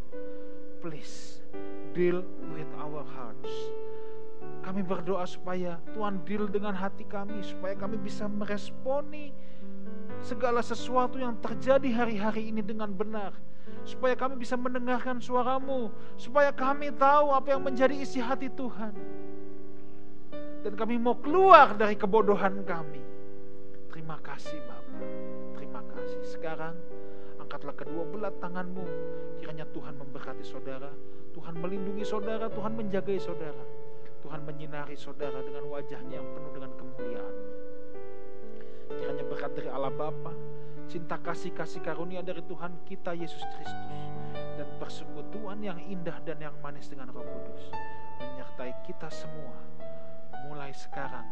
Please, deal with our hearts. Kami berdoa supaya Tuhan deal dengan hati kami, supaya kami bisa meresponi segala sesuatu yang terjadi hari-hari ini dengan benar. Supaya kami bisa mendengarkan suara-Mu, supaya kami tahu apa yang menjadi isi hati Tuhan. Dan kami mau keluar dari kebodohan kami. Terima kasih Bapa, terima kasih. Sekarang angkatlah kedua belah tangan-Mu, kiranya Tuhan memberkati saudara, Tuhan melindungi saudara, Tuhan menjagai saudara, Tuhan menyinari saudara dengan wajah-Nya yang penuh dengan kemuliaan. Kiranya berkat dari Allah Bapa, cinta kasih karunia dari Tuhan kita Yesus Kristus, dan persekutuan yang indah dan yang manis dengan Roh Kudus menyertai kita semua, mulai sekarang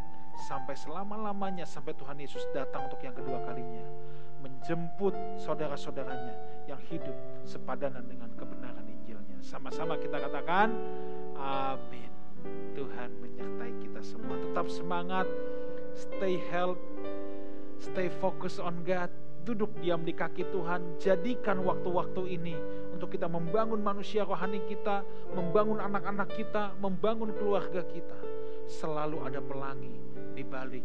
sampai selama-lamanya, sampai Tuhan Yesus datang untuk yang kedua kalinya, menjemput saudara-saudaranya yang hidup sepadanan dengan kebenaran Injilnya. Sama-sama kita katakan amin. Tuhan menyertai kita semua. Tetap semangat, stay healthy, stay focus on God. Duduk diam di kaki Tuhan. Jadikan waktu-waktu ini untuk kita membangun manusia rohani kita, membangun anak-anak kita, membangun keluarga kita. Selalu ada pelangi di balik